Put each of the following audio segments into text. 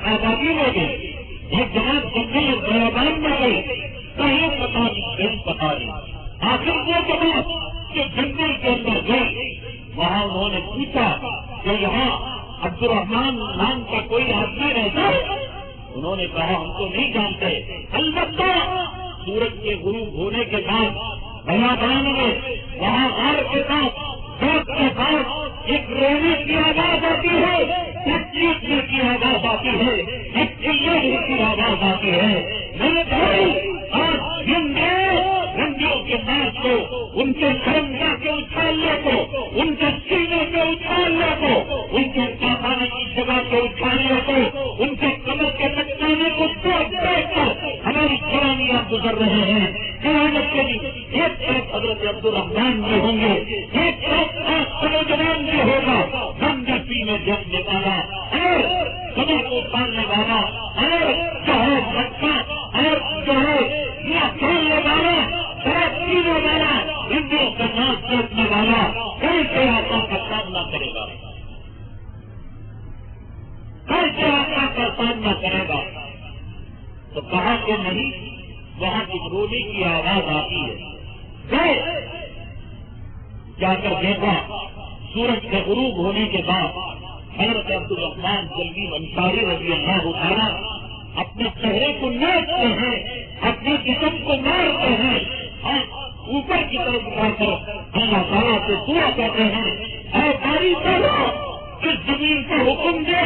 آبادی میں گئے، ایک جماعت جنگل بیابان میں گئی، کہیں پتا نہیں کہیں پتا نہیں، آخر وہ جماعت جو جنگل کے اندر گئی وہاں انہوں نے پوچھا کہ یہاں عبد الرحمان نام کا کوئی آدمی رہتا ہے؟ انہوں نے کہا ہم تو نہیں جانتے، البتہ سورج کے غروب ہونے کے بعد بیابان میں وہاں غار کے ساتھ سڑک کے ساتھ ایک رونے کی آواز آتی ہے، ایک چیخنے کی آواز آتی ہے، ایک چلانے کی آواز آتی ہے۔ میرے بھائی آج رنڈیوں کے ناچ کو، ان کے کرمگاہ کے اچھالنے کو، ان کے سینے کے اچھالنے کو، ان کے کھانے کی جگہ کے اچھالنے کو، ان کے کمر کے بچانے کو دیکھ دیکھ کر ہماری جوانیاں گزر رہے ہیں۔ قیامت کے دن ایک طرف حضرت عبد الرحمان بھی ہوں گے، ایک طرف نوجوان بھی ہوگا، گندے پینے دیکھنے والا اور سمے کو پالنے والا اور جو ہے بچہ اور جو ہے یا کھیلنے والا شراب پینے والا ہندوؤں کا ناچ دیکھنے والا کیسے آقا کا سامنا کرے گا، کیسے آقا کا سامنا کرے گا؟ تو کہا کہ نہیں، وہاں کی رونے کی آواز آتی ہے۔ جا کر دیکھا سورج کے غروب ہونے کے بعد حضرت عبد الرحمان جلوی انصاری رضی اللہ تعالیٰ اپنے چہرے کو نوچتے ہیں، اپنے جسم کو مارتے ہیں اور اوپر کی طرف اٹھا کر اللہ تعالیٰ سے دعا کرتے ہیں، اے باری تعالیٰ اس زمین کو حکم دے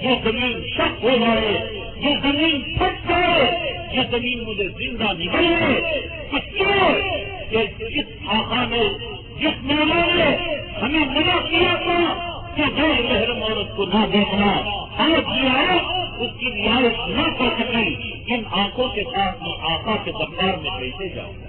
یہ زمین شک ہو جائے، یہ زمین پھٹ جائے، یہ زمین مجھے زندہ نکلے، اس لیے کہ جس آقا نے، جس مولا نے ہمیں منع کیا تھا کہ غیر محرم عورت کو نہ دیکھنا، آج یہ آیت اس کی رعایت نہ کر سکی۔ ان آنکھوں کے ساتھ میں آقا کے دربار میں کیسے جاؤں گا؟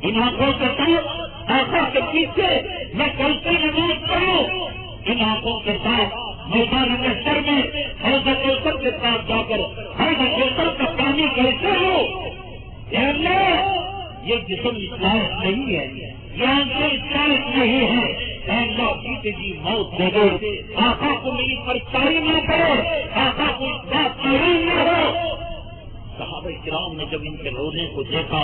ان آنکھوں کے ساتھ آقا کے پیچھے میں کیسے نماز پڑھوں؟ ان آنکھوں کے ساتھ میدان محشر میں حوض کوثر کے ساتھ جا کر حوض کوثر کا پانی کیسے ہو؟ اے اللہ یہ جسم اصلاح نہیں ہے، یہ آنکھیں اصلاح نہیں ہے، اے اللہ جیتے جی موت دے دو، آقا کو میری پریشانی نہ کرو، آقا کو اس بات معلوم نہ ہو۔ صحابہ کرام نے جب ان کے رونے کو دیکھا،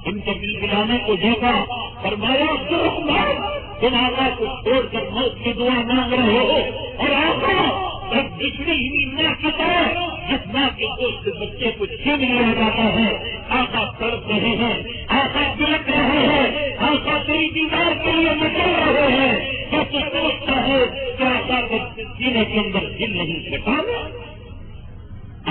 ان کے دل گلانے کو دیکھا، فرمایا عبد الرحمان تم آقا کو چھوڑ کر موت کی دعا مانگ رہے ہو، اور آقا ایک بچڑی ہوئی ماں کی طرح جس ماں کے گوشت سے بچے کو چھین لیا جاتا ہے، آقا تڑپ رہے ہیں، آقا بلک رہے ہیں، آقا تیری دیدار کے لیے مچل رہے ہیں، تو تو سوچتا ہے کہ آقا کے سینے کے اندر دل نہیں چھٹانا،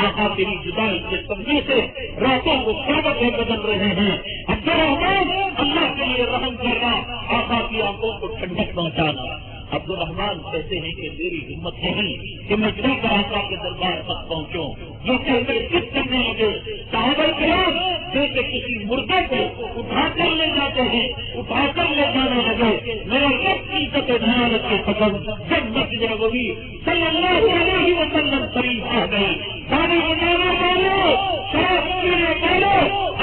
آقا تیری جدائی کے سمجھے سے راتوں کو قیامتیں بدل رہے ہیں۔ عبد الرحمان اللہ کے لیے رحم کرنا، آقا کی آنکھوں کو ٹھنڈک پہنچانا۔ عبد الرحمان کہتے ہیں کہ میری ہمت نہیں کہ میں جا کر آقا کے دربار تک پہنچوں، جو کہتے کس کرنے لگے صحابہ کرام جیسے کسی مردے کو اٹھا کر لے جاتے ہیں، اٹھا کر لے جانے لگے۔ میرے رب کی عزت دھیانت کے قدم جب مسجد نبوی صلی اللہ علیہ وسلم قریب آ گئی، گانے بجانے والے، شراب پینے والے،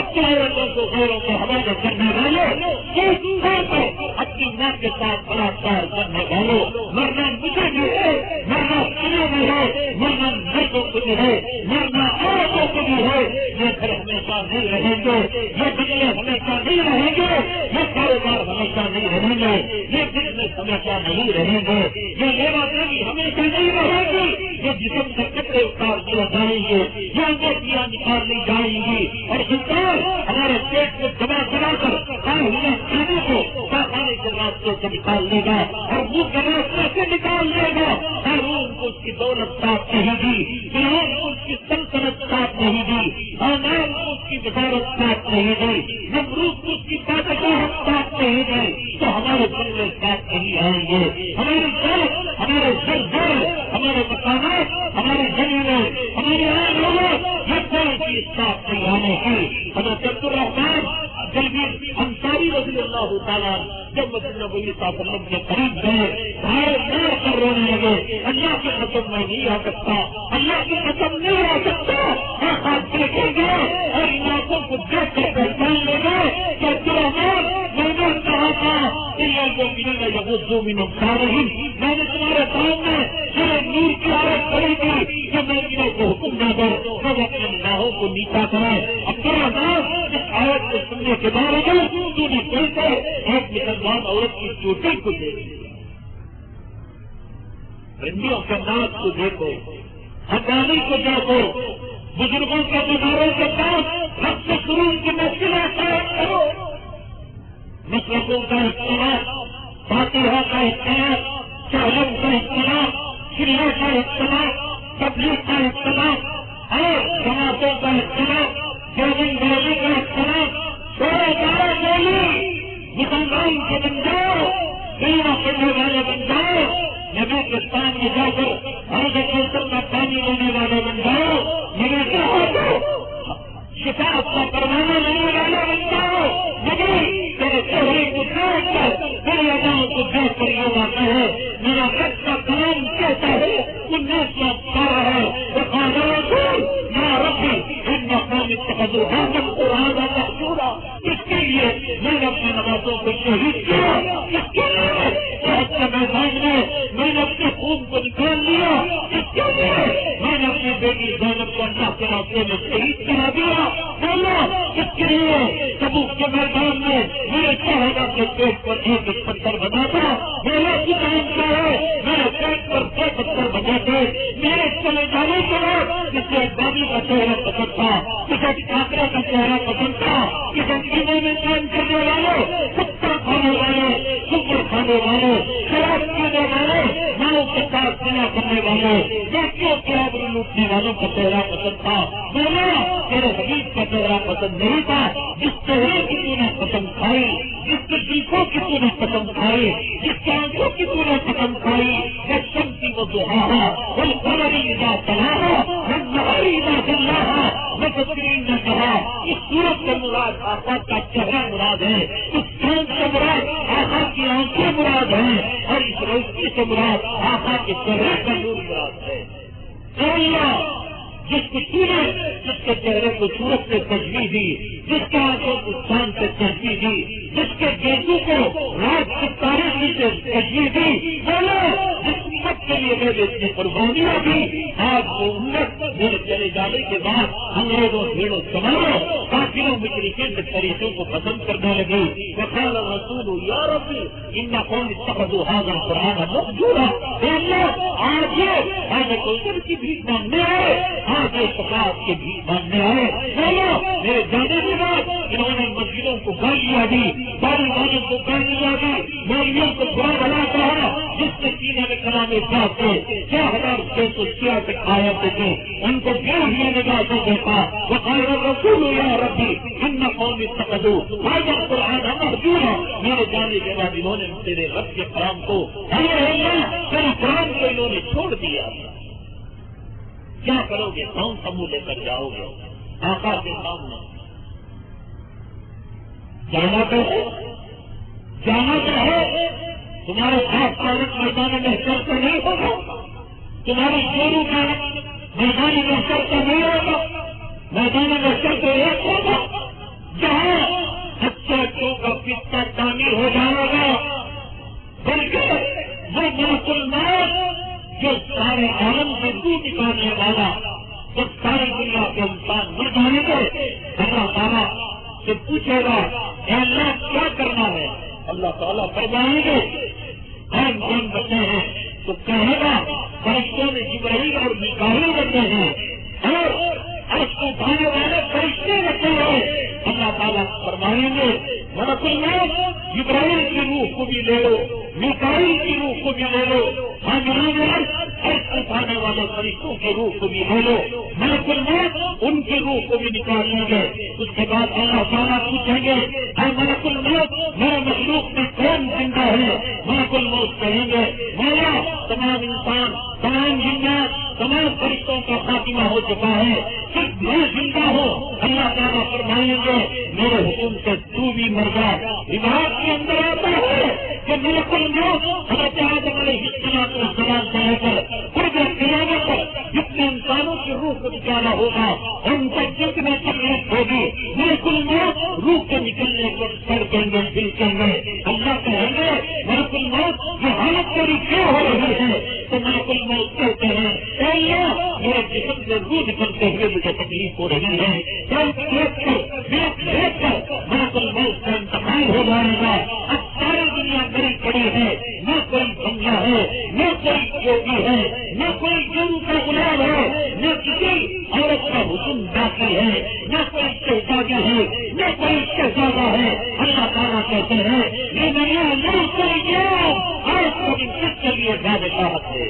اپنے عورتوں کو غیروں کو حوالے کرنے والے، اپنی ماں کے ساتھ بلاکار کرنے والوں، مرنا مجھے بھی ہے، مرنا تمہیں بھی ہے، مرنا مردوں کو بھی ہے، مرنا عورتوں کو بھی ہے، یہ گھر ہمیشہ نہیں رہیں گے، یہ بجلی ہمیشہ نہیں رہیں گے، یہ کاروبار ہمیشہ نہیں رہیں گے، یہ بزنس ہمیشہ نہیں رہیں گے، یہ لیوا دیوی ہمیشہ نہیں رہے گی، یہ جسم سے کپڑے اتار دیے جائیں گے، یہ انگوٹیاں نکال لی جائیں گی، اور انسان ہمارے پیٹ میں جمع کرا کر ہوئے کھانے کو کھانے کے راستے سے نکال لے گا اور منہ کے راستے سے نکال دے گا۔ قانون کو اس کی دولت ساتھ نہیں دی، قانون کو اس کی سلطنت ساتھ نہیں دی، حامان کو اس کی وزارت ساتھ نہیں دی، نمرود کو اس کی بادشاہت ساتھ نہیں دی، تو ہمارے بنگلے ساتھ نہیں آئیں گے۔ ہماری دولت، ہمارے زلزلے، ہمارے مکانات، ہماری زمینیں، ہماری آنکھیں، یہ کوئی چیز ساتھ نہیں آنے کی۔ حضرت عبد الرحمان جلوی انصاری رضی اللہ تعالیٰ جب مسجد نبوی صلی اللہ علیہ وسلم کے قریب گئے، مار کر رونے لگے، اللہ کی قسم میں نہیں آ سکتا، اللہ کی قسم نہیں آ سکتا، آپ دیکھیں گے اور ان آنکھوں کو دیکھ کر پہچان لے گے کہ عبد الرحمان میں نے کہا تھا کو ملے گا یغضوا من ابصارہم، میں نے تمہارے سامنے میرے نور کی عورت کھڑی تھی کہ میں سننے دو، سب اپنے نگاہوں کو نیچا کریں. عبدالرحمان اس آیت کو سننے کے باوجود تو نے چل کر ایک مسلمان عورت کی چوٹی کو دیکھ لیا. رنڈیوں کے ناچ کو دیکھو، حقانی کو دیکھو، بزرگوں کے مزاروں کے پاس حق سے شروع کی مشکلیں طے کرو. مسلکوں کا اختلاف، فاتحہ کا اختلاف، چہلم کا اختلاف، چلے کا اختلاف، تبلیغ کا اختلاف اور جماعتوں کا اختلاف، دیوبند والی کا اختلاف، سورے گارہ بولی مسلمان کے بن جاؤ، دنیا کرنے والے بن جاؤ، نبی کے سامنے جا کر حوض کوثر کا پانی لینے والے بن جاؤ، میرے شفاعت کا پروانہ لینے والے بن جاؤ. نبی تیرے چہرے کو دیکھ کر میری اداؤں کو دیکھ کر یہ واقع ہے میرا رب کا کلام کہتا ہے 1918 ہے یا ربی ان مقام اتخذوا هذا القرآن مهجورا. اس کے لیے میں نے اپنے نمازوں کو شہید کیا، اس کے لیے صحت کے میدان میں نے اپنے خون کو نکال لیا، اس کے لیے میں نے اپنی بیٹی زینب کو اللہ کے راستے میں شہید کرا دیا. بولو اس کے لیے تبوک کے میدان میں میرے شہدا کے پیٹ پر ایک پتھر بنا تھا. میرا کتاب کیا ہے میرے پیٹ پر 2 پتھر بنے تھے. میرے چلے جانے کے بعد کسی بابی کا چہرہ پسند تھا، کسی ٹھاکرے کا چہرہ پسند تھا، کسی چیزوں میں کام کرنے والے، کتا کھانے والے، سکر کھانے والے، شراب پینے والے، ماؤں کے ساتھ سنا کرنے والے، بیٹیوں کے آبرو لوٹنے والوں کا چہرہ پسند تھا. بولا تیرے حبیب کا چہرہ پسند نہیں تھا. جس چہرے کی تو نے پسند کھائی، جس کے دلکوں کی تو نے پسند کھائی، جس کے آنکھوں کی تو نے پسند کھائی، جشن کی وہ دہا والقمر اذا تلاها والنهار اذا جلاها وتذكرين نے کہا اس صورت سے مراد آقا کا چہرہ مراد ہے، اس چاند سے مراد آقا کی آنکھیں مراد ہیں اور اس روشنی سے مراد آقا کے چہرے کا نور مراد ہے. اللہ جس کو سورج جس کے چہرے کو سورج سے تشبیہ دی، جس کے آنکھوں کو چاند سے تشبیہ دی، جس کے گیسو کو رات کی تاریخی سے تشبیہ دی، بولو جس امت کے لیے میں نے اتنی قربانیاں دی، آج وہ امت میرے چلے جانے کے بعد انگریزوں بھیڑوں سواروں کافروں مشرکین کے طریقوں کو پسند کرنے لگی. وقال الرسول یا ربی ان قوم اتخذوا هذا القرآن مهجورا. آج یہ کوثر کی بھیک مانگنے آئے، آج یہ شفاعت کے بھیک مانگنے آئے. بولو میرے جانے کے بعد انہوں نے مسجدوں کو گالیاں دی، بڑی والوں کو گالیاں دی، مولویوں کو برا بنا کہا جس کے سینے میں کلام پاک سے 6666 آیتیں تھیں ان کو گرہ میں نگاہ سے دیکھا. وقال الرسول یا ربی ان قوم اتخذوا هذا القرآن مهجورا. میرے جانے کے بعد انہوں نے تیرے رب کے کلام کو تیرے قرآن کو انہوں نے چھوڑ دیا. کیا کرو گے؟ کون سا منہ لے کر جاؤ گے آقا کے سامنے؟ جانا تو ہے، جانا تو ہے. تمہارے خاص تعلق میدان محشر سے نہیں ہوگا، تمہاری چوروں کا میدان محشر سے نہیں ہوگا. میدان محشر سے ایک ہوگا جہاں بچوں کا پتا تعمیر ہو جائے گا، بلکہ وہ ملک الموت جو سارے عالم سے دودھ نکالنے والا، جب ساری دنیا کے انسان مر جائیں گے اللہ تعالیٰ سے پوچھے گا اے اللہ کیا کرنا ہے؟ اللہ تعالیٰ فرمائیں گے کون بچے ہیں تو کہے گا فرشتوں میں جبرائیل اور میکائیل بچے ہیں اور اس کو اٹھانے والے فرشتے بچے ہیں. اللہ تعالیٰ فرمائیں گے ملک الموت جبرائیل کی روح کو بھی لے لو، میکائیل کی روح کو بھی لے لو، اٹھانے والے فرشتوں کی روح کو بھی لے لو. ملک الموت ان کی روح کو بھی نکال لیں گے. اس کے بعد اللہ تعالیٰ پوچھیں گے اے ملک الموت میرے مخلوق میں کون زندہ ہے؟ ملک الموت کہیں گے مولا تمام انسان، تمام جنات، تمام فرشتوں کا خاتمہ ہو چکا ہے، صرف میں زندہ ہوں. اللہ تعالیٰ فرمائیں گے میرے حکم سے تو بھی مر جا. روایت کے اندر آتا ہے کہ ملک الموت حضرت آدم علیہ السلام سے لے کر قرب قیامت تک جتنے انسانوں کی روح کو نکالا ہوگا ان کو جتنے تکلیف ہوگی ملک الموت روح کے نکلنے کو سڑکیں گے دلکیں گے. اللہ کہیں گے ملک الموت یہ حالت تیری کیوں ہو رہی ہے؟ تو ملک الموت کہتے ہیں اے اللہ میرے جسم سے روح نکلتے ہوئے مجھے تکلیف ہو رہی ہے، ملک الموت کا انتقال ہو جائے گا، اب ساری دنیا میری پڑی ہے، نہ کوئی بنگلہ ہے، نہ کوئی چوکی ہے، نہ کوئی گرو کا غلام ہے، نہ کسی عورت کا حسن باقی ہے، نہ کوئی شہزادی ہے، نہ کوئی شہزادہ ہے۔ اللہ تعالیٰ کہتے ہیں یہ دنیا ملک آج کبھی کس کے لیے زیادہ چاہت ہے،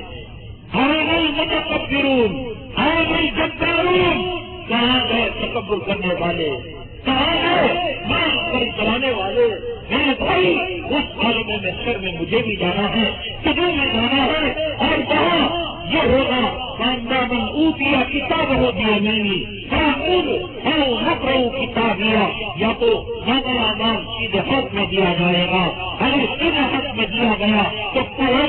ہمارے متکبرون ہمارے جبارون، کہاں گئے تکبر کرنے والے، کہاں گئے مان کر چلانے والے؟ میرے بھائی اس عالم محشر میں مجھے بھی جانا ہے، تمہیں بھی جانا ہے، اور کہاں یہ ہوگا من اوتیا کتاب ہو دیا نہیں نقرؤ کتابیا، یا تو ہمارا نام سیدھے ہاتھ میں دیا جائے گا، اگر سیدھے ہاتھ میں دیا گیا تو کہے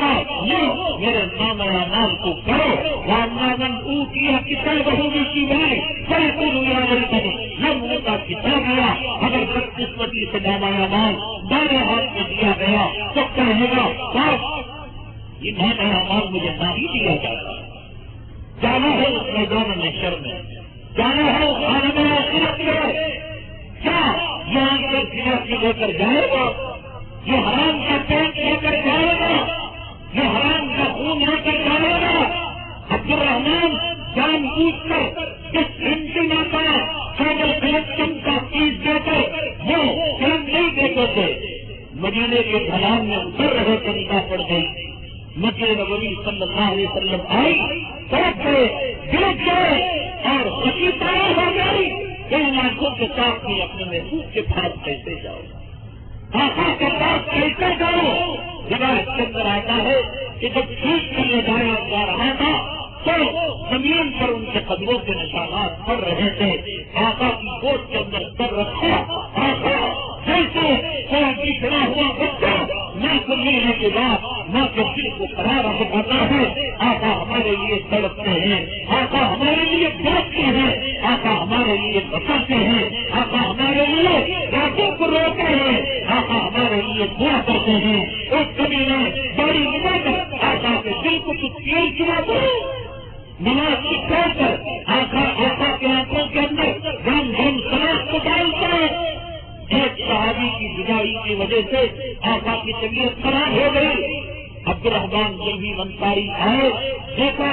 یہ میرے نام نام کو کرو، من اوتیا کتاب ہوگی کی بھائی بڑے نم کا کتاب گیا، اگر بدقسمتی سے نامایا نام دائیں ہاتھ میں دیا گیا تو کہے گا یہ نامایا نام مجھے نہ ہی دیا جاتا، جانا ہے اس میدان محشر میں، جانا ہے اس عالم آخرت میں، کیا یہاں سے سیاسی لے کر جائے گا، یہ حرام کا پیٹ لے کر جائے گا، یہ حرام کا خون لے کر جائے گا؟ عبد الرحمان جان بوجھ کر اس انجنا کا کیبل کلیکشن کا فیس دے کر وہ فلم نہیں دیتے تھے، مدینے کے ڈھلان میں اتر رہے تھے، نگاہ پڑ گئی، مسجد نبوی صلی اللہ علیہ وسلم آئی، طرف گئے، دیکھ گئے اور خوشی تیار ہو گئی کہ ان آنکھوں کے ساتھ بھی اپنے محبوب کے پاس کیسے جاؤ، آنکھوں کے پاس کیسے جاؤ؟ جگہ اس کے اندر آتا ہے کہ جب ٹھیک کے لیے جایا جا رہا تھا تو زمین پر ان کے قدموں کے نشانات پڑ رہے تھے، آقا کی گود کے اندر سر رکھا، آقا جیسے کوئی بچھڑا ہوا بچہ ماں کو ملنے کے بعد ماں کے دل کو قرار دکھاتا ہے، آقا ہمارے لیے تڑپتے ہیں، آقا ہمارے لیے بھاگتے ہیں، آقا ہمارے لیے بچاتے ہیں، آقا ہمارے لیے راتوں کو روتے ہیں، آقا ہمارے لیے دعا کرتے ہیں۔ ایک کبھی نے بڑی عبادت آقا کے دل کو کچھ تیل چلا دو، نماز کی کر آقا کے آنکھوں کے اندر رنگ رنگ سماج کو ڈالتا ہے۔ ایک صحابی کی جدائی کی وجہ سے آقا کی طبیعت خراب ہو گئی، عبد الرحمان جلوی انصاری آئے، دیکھا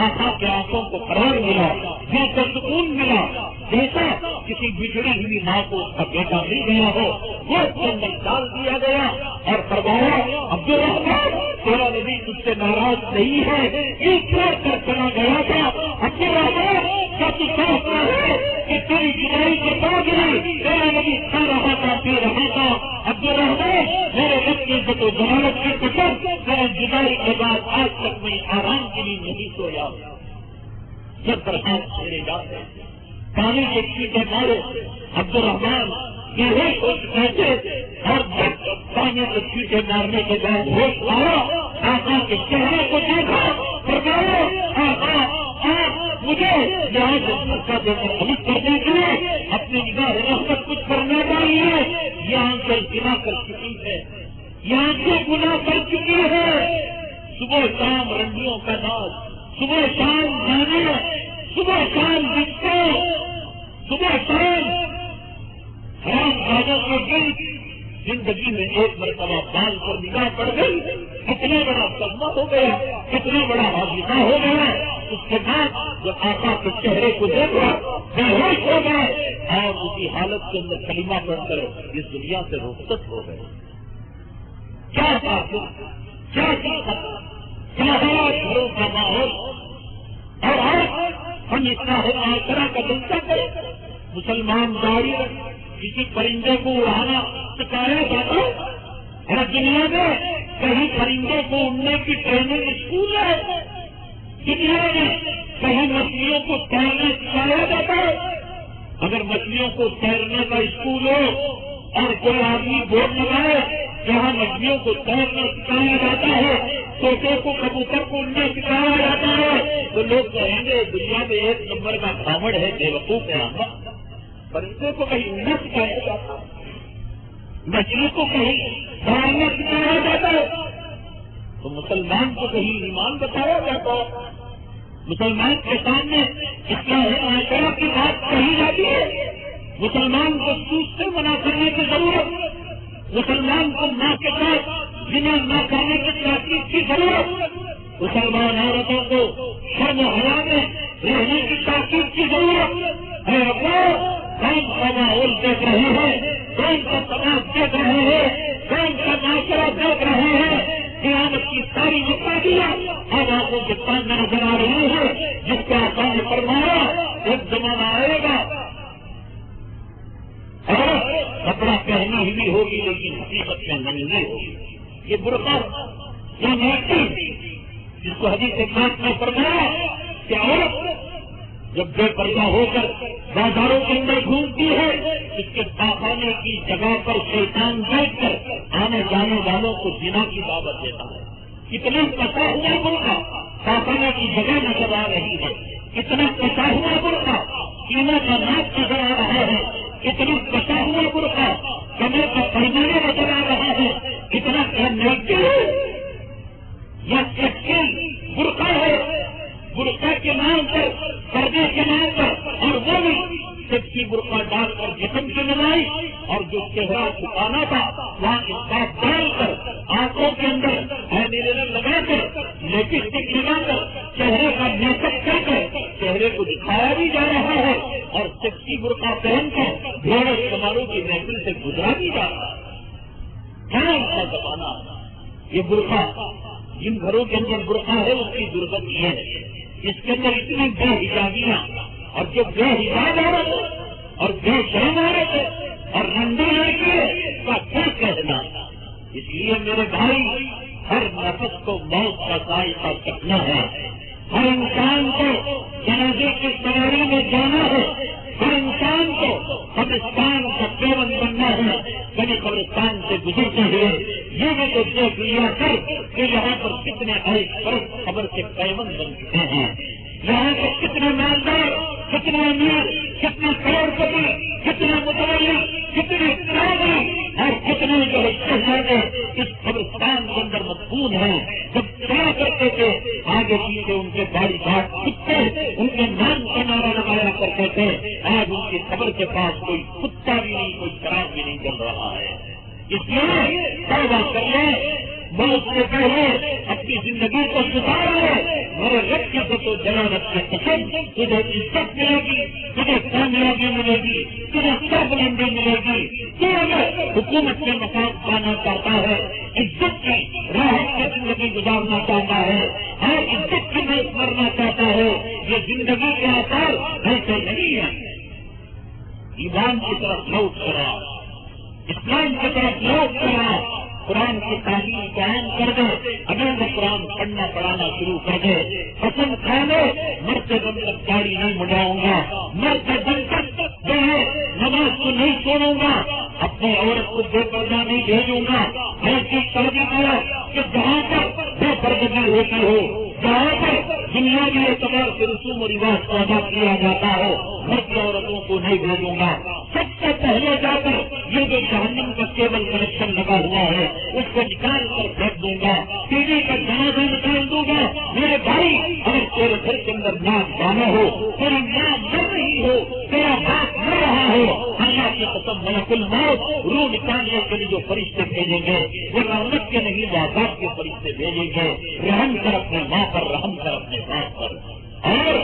آقا کے آنکھوں کو قرار ملا، دل کو سکون ملا، جیسا کسی بگڑی ہوئی ماں کو اس کا بیٹا مل گیا ہو، وہ اس کے اندر ڈال دیا گیا اور فرمایا عبد الرحمان تیرا نبی تجھ سے ناراض نہیں ہے، ایک بار کر چلا گیا تھا، عبد الرحمان کیا تو سمجھتا ہے کہ تیری جدائی کے بعد ہی تیرا نبی کھا رہا تھا، پی رہا تھا؟ عبد الرحمان میرے رب کی عزت و جلالت کی قسم میرے جدائی کے بعد آج تک میں آرام کے لیے نہیں سویا، جب برسات چھیڑے جاتے پانی کے چھینٹے مارے عبد الرحمان یہ ہوش ہو چکے تھے، اور جب پانی کے چھینٹے مارنے کے بعد ہوش آیا، آقا کے چہرے کو دیکھا، فرمایا آقا آپ مجھے یہاں سے کا دیکھر خلید کرنے کے لیے اپنی نگاہ رحمت کچھ کرنا چاہیے، یہاں سے گناہ کر چکی ہے، یہاں سے گناہ کر چکی ہے، صبح شام رنڈیوں کا ناچ، صبح شام گانے، صبح شام دکھتے، صبح شام حرام کھانے کے گیت، زندگی میں ایک مرتبہ بال پر نگاہ پڑ گئی، کتنا بڑا صدمہ ہو گیا، کتنا بڑا حادثہ ہو گیا۔ اس کے بعد جب آقا کے چہرے کو دیکھا بے ہوش ہو گئے اور اسی حالت کے اندر کلمہ پڑھ کر اس دنیا سے رخصت ہو گئے۔ کیا گھروں کا ماحول، اور ہم اتنا طرح کا دلچا کریں، مسلمان داڑھی کسی پرندے کو اڑانا سکھایا جاتا ہے، اور دنیا میں کہیں پرندے کو اڑنے کی ٹریننگ اسکول ہے، دنیا میں کہیں مچھلیوں کو تیرنا سکھایا جاتا ہے۔ اگر مچھلیوں کو تیرنے کا اسکول ہو اور کوئی آدمی بورڈ لگائے جہاں مچھلیوں کو تیرنا سکھایا جاتا ہے، طوطے کو کبوتر کو اڑنا سکھایا جاتا ہے، تو لوگ کہیں گے دنیا میں ایک نمبر کا کھاوڑ ہے، بے وقوف ہے۔ پرندے کو کہیں اڑنا سکھایا جاتا ہے، مچھلی کو کہیں تیرنا سکھایا جاتا ہے، تو مسلمان کو کہیں ایمان بتایا جاتا ہے؟ مسلمان کے سامنے اسلام معاشرہ کی بات کہی جاتی ہے؟ مسلمان کو سود سے منع کرنے کی ضرورت، مسلمان کو ماں کے ساتھ زنا نہ کرنے کی تاکید کی ضرورت، مسلمان عورتوں کو شرم و حیا میں رہنے کی تاکید کی ضرورت ہے؟ کون کا ماحول دیکھ رہے ہیں، کون کا سماج دیکھ رہے ہیں، کون کا معاشرہ دیکھ رہے ہیں؟ قیامت کی ساری نشانیاں اب آنکھوں کے سامنے نظر آ رہی ہے، جس کا آقا نے فرمایا ایک زمانہ آئے گا اور کپڑا پہنی ہوئی ہوگی لیکن حقیقت میں ننگی ہوگی. یہ برقع یہ نیتی جس کو حدیث پاک میں فرمایا کہ عورت جب بے پردہ ہو کر بازاروں کے اندر گھومتی ہے، اس کے پاخانے کی جگہ پر شیطان دیکھ کر آنے جانے والوں کو زنا کی دعوت دیتا ہے. کتنا کٹا ہوا برقع پاخانے کی جگہ نظر آ رہی ہے، کتنا کٹا ہوا برقع سینے کا ناک نظر آ رہا ہے، کتنا کٹا ہوا برقع کمر کا پیمانے نظر آ رہا ہے، کتنا یا چکی برقع ہے. برقع کے نام پر، پردے کے نام پر، اور وہ بھی چکی برقع ڈال کر جسم کی نمائی، اور جو چہرہ چھپانا تھا وہاں اسکاف ڈال کر آنکھوں کے اندر آئیلائنر لگا کر لپسٹک لگا کر چہرے کا میک اپ کر کر چہرے کو دکھایا بھی جا رہا ہے، اور چکی برقع پہن کر بھیڑ سماروہ کی محفل سے گزرا بھی جا رہا ہے. کیا ان کا زمانہ؟ یہ برقع جن گھروں کے اندر برقع ہے اس کی ضرورت یہ ہے، اس کے اندر اتنی بے حجابیاں، اور جو بے حجاب عورت ہے اور بے شرم عورت ہے اور رنڈی لڑکی ہے اس کا کیا کہنا. اس لیے میرے بھائی ہر نفس کو موت کا ذائقہ چکھنا ہے، ہر انسان کو جنازے کی سواری میں جانا ہے، ہر انسان کو قبرستان کا پیون بننا ہے. کبھی قبرستان سے گزرتے ہوئے یہ بھی تو دیکھ لیا کر کہ یہاں پر کتنے ایسے فرق خبر سے پیون بن چکے ہیں، یہاں کے کتنے مالدار، کتنے امیر، کتنے کروڑپتی، کتنے متولی، کتنے قاضی اور کتنے جو شہزادے اس قبرستان کے اندر مدفون ہیں. جب کیا کرتے تھے آگے پیچھے ان کے باری گھاٹ کتے ان کے نام کا نعرہ لگایا کرتے تھے. آج ان کی قبر کے پاس کوئی کتا بھی نہیں، کوئی شراب بھی نہیں چل رہا ہے. اس لیے توبہ کر لیں، موت سے پہلے اپنی زندگی کو سدھار لے. میرے رب کی تو جلالت کے قسم تجھے عزت ملے گی، تجھے کامیابی ملے گی، تجھے سربلندی ملے گی. تو اگر حکومت میں مقام پانا چاہتا ہے، عزت کی راحت کی زندگی گزارنا چاہتا ہے اور عزت کی محنت مرنا چاہتا ہے، یہ زندگی کے آثار ایسے نہیں ہیں. ایمان کی طرف لوٹ کرا، اسلام کی طرف لوٹ کرا، قرآن کی تعلیم قائم کر دے. اگر وہ قرآن پڑھنا پڑھانا شروع کر دے، پسند کھا لے، مرتے دم تک گاڑی نہیں مڑاؤں گا، مرتے دم تک جو ہے نماز کو نہیں چھوڑوں گا، اپنی عورت کو بے پردہ نہیں بھیجوں گا. ایسی شادی کرو کہ جہاں پر بے پردگی ہوتی ہو، جہاں پر دنیاوی اعتبار سے رسوم و رواج کو ادا کیا جاتا ہو، مرد عورتوں کو نہیں بھیجوں گا. سب سے پہلے جا کر یہ جو جہنم کا کیبل کنیکشن لگا ہوا ہے اس کو نکال کر پھینک دوں گا، ٹی وی کا جنازہ نکال دوں گا. میرے بھائی اگر تیرے گھر کے اندر ناچ گانا ہو، تیری ماں مر رہی ہو، تیرا باپ مر رہا ہو، اللہ کی قسم ملک الموت روح نکالنے کے لیے جو فرشتے بھیجیں گے وہ رحمت کے نہیں عذاب کے فرشتے بھیجیں گے. رحم کر اپنے ماں پر، رحم کر اپنے باپ پر. اور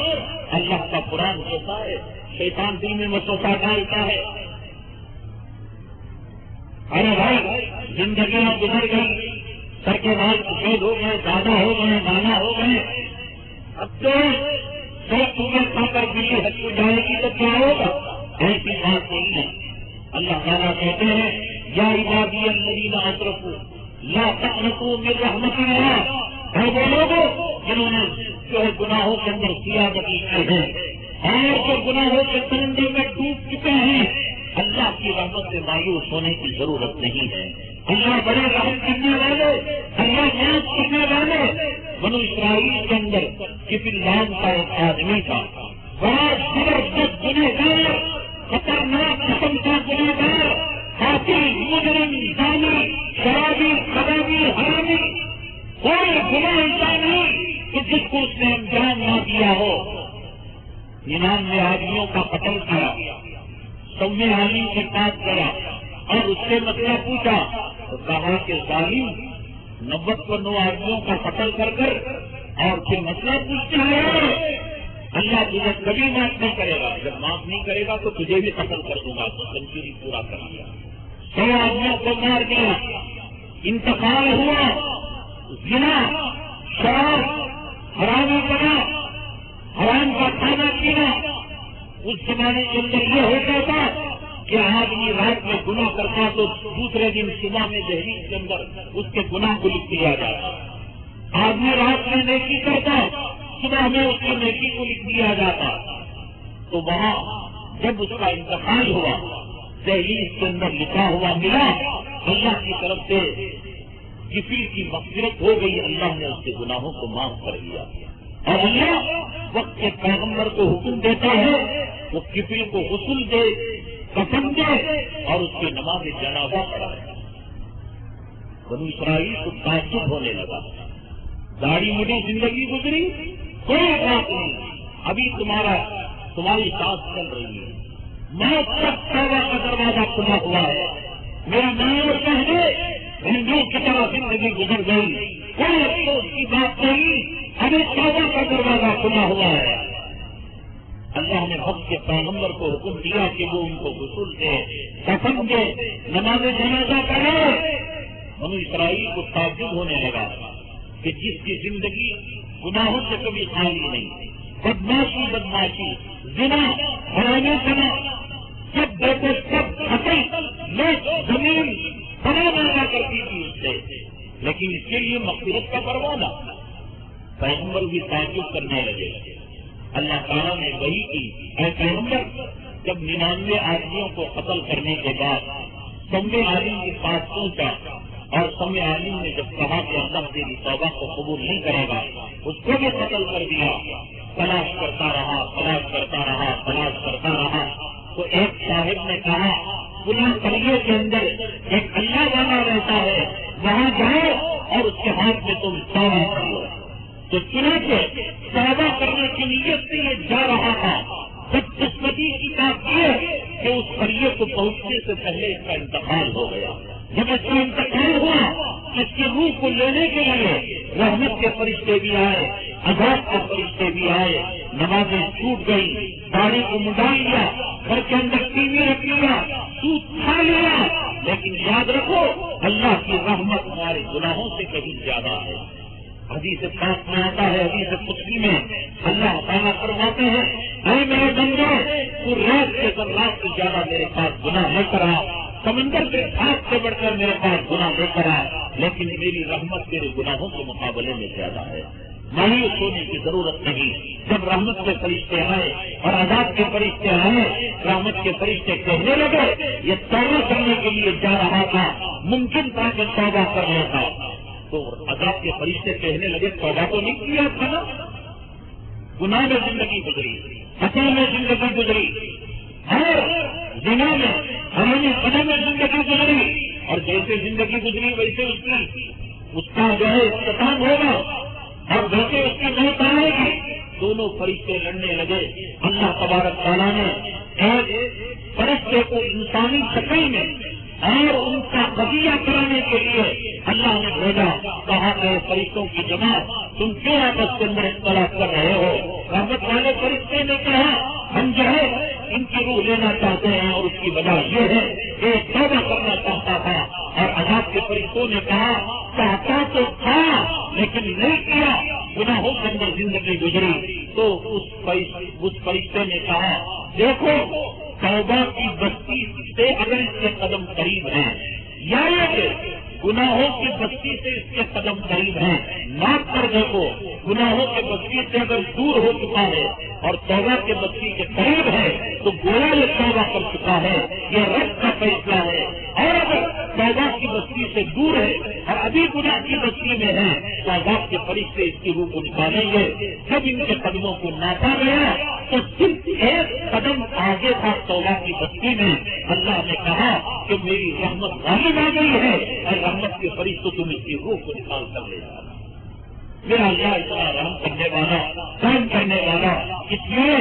اللہ کا قرآن کہتا ہے شیطان دل میں وسوسہ ڈالتا ہے، ارے بھائی زندگیاں گزر گئی، سر کے بال سفید ہو گئے، دادا ہو گئے، نانا ہو گئے، اب تو تمہیں کھا کر بلی ہٹی جائے گی تو کیا ہوگا؟ ایسی بات نہیں ہے. اللہ تعالیٰ کہتے ہیں یا عبادی الذین اسرفوا لا تقنطوا من رحمت اللہ. ہے وہ لوگ جنہوں نے جو ہے گناہوں کے اندر سیاحتی کی ہے اور جو گناہوں کے سمندر میں ڈوب چکے ہیں، اللہ کی رحمت سے مایوس ہونے کی ضرورت نہیں ہے. اللہ بڑے رحم کرنے والے، اللہ معاف کرنے والے. بنو اسرائیل کے اندر کفل نام کا ایک آدمی تھا، بڑا زبردست گنہگار، خطرناک قسم کا گنہگار، قاتل، مجرم، زانی، شرابی، کبابی، حرامی. کوئی گناہ ایسا نہیں کہ جس کو اس نے انجام نہ دیا ہو۔ 99 آدمیوں کا قتل کیا، 100 آدمی کے پاس گیا اور اس سے مسئلہ پوچھا تو کہا کہ ظالم 99 آدمیوں کا قتل کر کر اور پھر مسئلہ پوچھتے ہیں، اللہ تجھے کبھی معاف نہیں کرے گا، جب معاف نہیں کرے گا تو تجھے بھی قتل کر دوں گا۔ تو سنچری پورا کر دیا، 100 آدمیوں کو مار دیا، انتقال ہوا، زنا، شراب، حرامی بنا، حرام کا کھانا پینا۔ اس زمانے کے اندر یہ ہوتا تھا کہ آدمی رات میں گناہ کرتا تو دوسرے دن صبح میں دہلیز کے اندر اس کے گناہ کو لکھ دیا جاتا، آدمی رات میں نیکی کرتا صبح میں اس کی نیکی کو لکھ دیا جاتا۔ تو وہاں جب اس کا انتقال ہوا دہلیز کے اندر لکھا ہوا ملا، اللہ کی طرف سے کفیل کی مغفرت ہو گئی، اللہ نے اس کے گناہوں کو معاف کر دیا۔ اور اللہ وقت کے پیغمبر کو حکم دیتا ہے وہ کفیل کو غسل دے، کفن دے اور اس کی نماز جنازہ پڑھائے۔ بنو اسرائیل کو تعجب ہونے لگا، داڑھی مڈی زندگی گزری، کوئی بات نہیں، ابھی تمہاری سانس چل رہی ہے، موت تک توبہ کا دروازہ کھلا ہوا ہے، میری ماں اور بہنیں ہندو کی طرح زندگی گزر گئی، کوئی افسوس کی بات نہیں، ابھی توبہ کا دروازہ کھلا ہوا ہے۔ اللہ نے وقت کے پیغمبر کو حکم دیا کہ وہ ان کو غسل دے، کفن دے، نماز جنازہ پڑھے۔ بنو اسرائیل کو تعجب ہونے لگا کہ جس کی زندگی گناہوں سے کبھی خالی نہیں، بدماشی، زنا، حرامی کرنا، سب دیکھو سب ختم، لوگ زمین بنا مانگا کرتی تھی اس سے، لیکن اس کے لیے مغفرت کا پروانہ۔ پیغمبر بھی تعجب کرنے لگے، اللہ تعالیٰ نے وہی کی، اے پیغمبر جب 99 آدمیوں کو قتل کرنے کے بعد 100 عالم کے پاس پہنچا اور 100 عالم نے جب کہا کہ اللہ تیری توبہ کو قبول نہیں کرے گا، اس کو بھی قتل کر دیا، تلاش کرتا رہا، تو ایک صاحب نے کہا پورا قریے کے اندر ایک اللہ والا رہتا ہے، وہاں جاؤ اور اس کے ہاتھ میں تم توبہ کرو۔ تو چنانچہ توبہ کرنے کی نیت سے یہ جا رہا تھا، بدقسمتی کی بات یہ کہ اس قریے کو پہنچنے سے پہلے اس کا انتقال ہو گیا۔ جب اس کا انتقال ہوا اس کی روح کو لینے کے لیے رحمت کے فرشتے بھی آئے، عذاب کے فرشتے بھی آئے، نمازیں چھوٹ گئی، داڑھی کو مڈا لیا، گھر کے اندر ٹی وی رکھ لیا، سود کھا لیا، لیکن یاد رکھو اللہ کی رحمت ہمارے گناہوں سے کہیں زیادہ ہے۔ حدیث پاک میں آتا ہے، حدیث قدسی میں اللہ تعالیٰ فرماتے ہیں، اے میرے بندے تو رات سے زیادہ میرے پاس گناہ لے کر آ، سمندر کے ہاتھ سے بڑھ کر میرے پاس گناہ لے کر آ، لیکن میری رحمت میرے گناہوں کے مقابلے میں زیادہ ہے۔ مایوس ہونے کی ضرورت نہیں، جب رحمت کے فرشتے آئے اور عذاب کے فرشتے آئے، رحمت کے فرشتے کہنے لگے یہ توبہ کرنے کے لیے جا رہا تھا، ممکن تھا کہ توبہ کر لیتا، تو عذاب کے فرشتے کہنے لگے توبہ تو نہیں کیا تھا نا، گناہ میں زندگی گزری، قتل میں زندگی گزری، اور زنا میں حرامی قدم میں زندگی گزری، اور جیسے زندگی گزری ویسے اس کا جو ہے اختتام ہوگا اور جیسے اس کی موت آئے گی۔ دونوں فرشتے لڑنے لگے۔ اللہ تبارک تعالیٰ نے ایک فرشتے کو انسانی شکل میں اور ان کا قضیہ کرانے کے لیے اللہ نے بھیجا، کہا کہ فرشتوں کی جماعت تم کیوں آپس کے اندر اختلاف کر رہے ہو؟ رحمت والے فرشتے نے کہا ہم جو ہے ان کی روح لینا چاہتے ہیں اور اس کی وجہ یہ ہے کہ توبہ کرنا چاہتا تھا، اور عذاب کے فرشتوں نے کہا چاہتا تو تھا لیکن نہیں کیا، گناہوں کے اندر زندگی گزری۔ تو اس فرشتے نے کہا دیکھو توبہ کی بستی سے اگر اس کے قدم قریب ہیں یا کہ گناہوں کی بستی سے اس کے قدم قریب ہیں، ناپ کر دیکھو گناہوں کے بستی سے اگر دور ہو چکا ہے اور توبہ کے بستی کے قریب ہے تو گویا یہ توبہ کر چکا ہے، یہ رب کا فیصلہ ہے، اور اگر توبہ کی بستی سے دور ہے اور ابھی گناہ کی بستی میں ہے تو عذاب کے فرشتے اس کی روح کو نکالیں گے۔ جب ان کے قدموں کو ناپا گیا تو صرف ایک قدم آگے تھا توبہ کی بستی میں، اللہ نے کہا کہ میری رحمت غالب آ گئی ہے اور رحمت کے فرشتوں تم اس کی روح کو نکال کر لے جانا۔ میرا اللہ اتنا رحم کرنے والا، رحم کرنے والا، اس لیے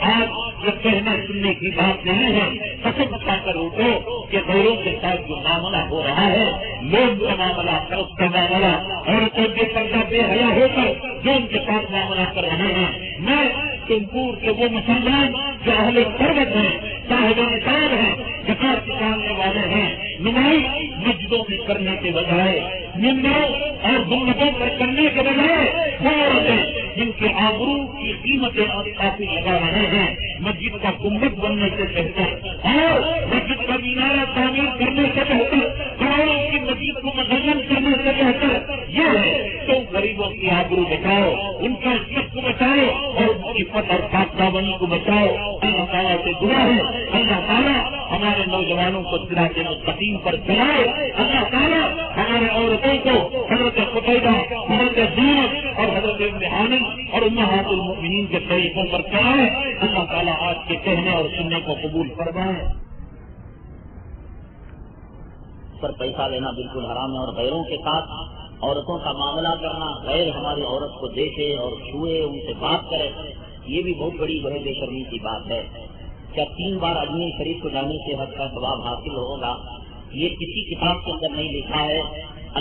آج یہ کہنے سننے کی بات نہیں ہے، قسم کھا کر اٹھو کہ غیروں کے ساتھ جو معاملہ ہو رہا ہے، لوگ کا معاملہ، فرق کا معاملہ، عورتوں کے پردہ بے حیا ہو کر جو ان کے ساتھ معاملہ کر رہے ہیں، میں تمپور کے وہ مسلمان جو اہل پروت ہیں، صاحب نصاب ہیں، زکات نکالنے والے ہیں، نمائش مسجدوں میں کرنے کے بجائے، ممبروں اور گنبدوں پر کرنے کے بجائے وہ عورتیں جن کے آبرو کی قیمتیں کافی لگا رہے ہیں، مسجد کا گنبد بننے سے بہتر اور مسجد کا مینارہ تعمیر کرنے سے بہتر، کروڑوں کی مسجد کو مدمن کرنے سے بہتر یہ ہے تو غریبوں کی آبرو بچاؤ، ان کا عزت کو بچاؤ اور ان کی فتح اور پاکدامنی کو بچاؤ۔ اللہ تعالیٰ سے دعا ہے اللہ تعالیٰ ہمارے نوجوانوں کو صراط مستقیم پر چلائے، اللہ تعالیٰ ہمارے عورتوں کو حضرت قتیبہ، حضرت زینب اور حضرت ابن حامد اور امہات المؤمنین کے طریقوں پر چلائے، اللہ تعالیٰ آج کے کہنے اور سننے کو قبول فرمائے۔ پر پیسہ لینا بالکل حرام ہے، اور غیروں کے ساتھ عورتوں کا معاملہ کرنا، غیر ہماری عورت کو دیکھے اور چھوئے، ان سے بات کرے، یہ بھی بہت بڑی بے شرمی کی بات ہے۔ کیا 3 بار اجمیر شریف کو جانے سے حج کا ثواب حاصل ہوگا؟ یہ کسی کتاب کے اندر نہیں لکھا ہے۔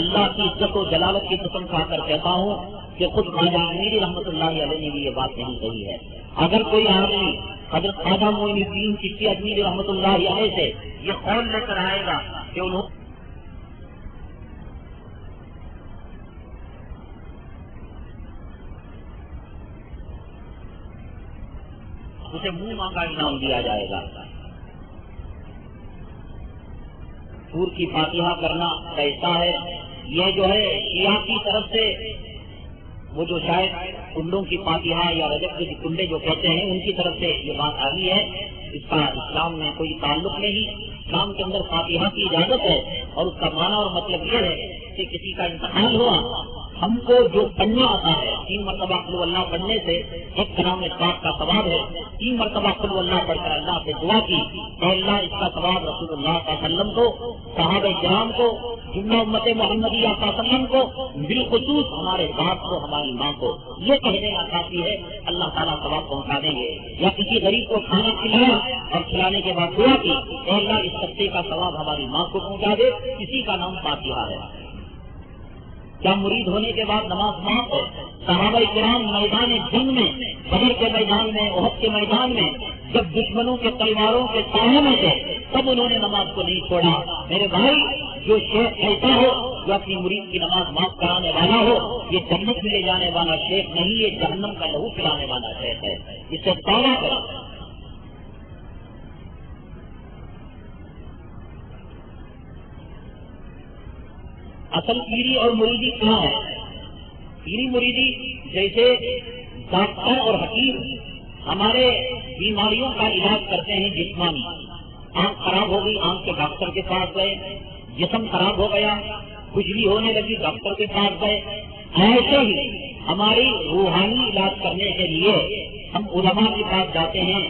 اللہ کی عزت و جلالت کی قسم کھا کر کہتا ہوں کہ خود خواجہ امیر رحمۃ اللہ علیہ نے بھی یہ بات نہیں کہی ہے۔ اگر کوئی آدمی حضرت خواجہ معین الدین چشتی اجمیر رحمۃ اللہ علیہ سے یہ قول لے کر آئے گا کہ انہوں اسے منہ مانگا انعام دیا جائے گا۔ سور کی فاتحہ کرنا کیسا ہے؟ یہ جو ہے شیعہ کی طرف سے وہ جو شاید کنڈوں کی فاتحہ یا رجب کے کنڈے جو کہتے ہیں ان کی طرف سے یہ بات آ رہی ہے، اس کا اسلام میں کوئی تعلق نہیں۔ اسلام کے اندر فاتحہ کی اجازت ہے اور اس کا معنی اور مطلب یہ ہے کہ کسی کا انتقال ہوا، ہم کو جو پڑھنا آتا ہے 3 مرتبہ قل اللہ پڑھنے سے ایک کلام پاک کا ثواب ہے۔ 3 مرتبہ قل اللہ پڑھ کر اللہ سے دعا کی کہ اللہ اس کا ثواب رسول اللہ صلی اللہ علیہ وسلم کو، صحابہ کرام کو، جملہ امت محمدیہ صلی اللہ علیہ وسلم کو، بالخصوص ہمارے باپ کو، ہماری ماں کو یہ کہنے کا کافی ہے، اللہ تعالیٰ ثواب پہنچا دیں گے۔ یا کسی غریب کو کھانا کھلایا اور کھلانے کے بعد دعا کی کہ اللہ اس سبزے کا ثواب ہماری ماں کو پہنچا دے، کسی کا نام فاتحہ ہے۔ کیا مرید ہونے کے بعد نماز معاف ہے؟ صحابہ کرام میدان جنگ میں، بدر کے میدان میں، احد کے میدان میں جب دشمنوں کے تلواروں کے سائے میں تھے تب انہوں نے نماز کو نہیں چھوڑا۔ میرے بھائی، جو شیخ ایسا ہو جو اپنی مرید کی نماز معاف کرانے والا ہو، یہ جنت میں لے جانے والا شیخ نہیں، یہ جہنم کا لہو پلانے والا شیخ ہے، اس سے توبہ کرو۔ اصل پیری اور مریدی کیا ہے؟ پیری مریدی جیسے ڈاکٹر اور حکیم ہمارے بیماریوں کا علاج کرتے ہیں جسمانی، آنکھ خراب ہو گئی آنکھ کے ڈاکٹر کے پاس گئے، جسم خراب ہو گیا کھجلی ہونے لگی ڈاکٹر کے پاس گئے، ایسے ہی ہماری روحانی علاج کرنے کے لیے ہم علماء کے پاس جاتے ہیں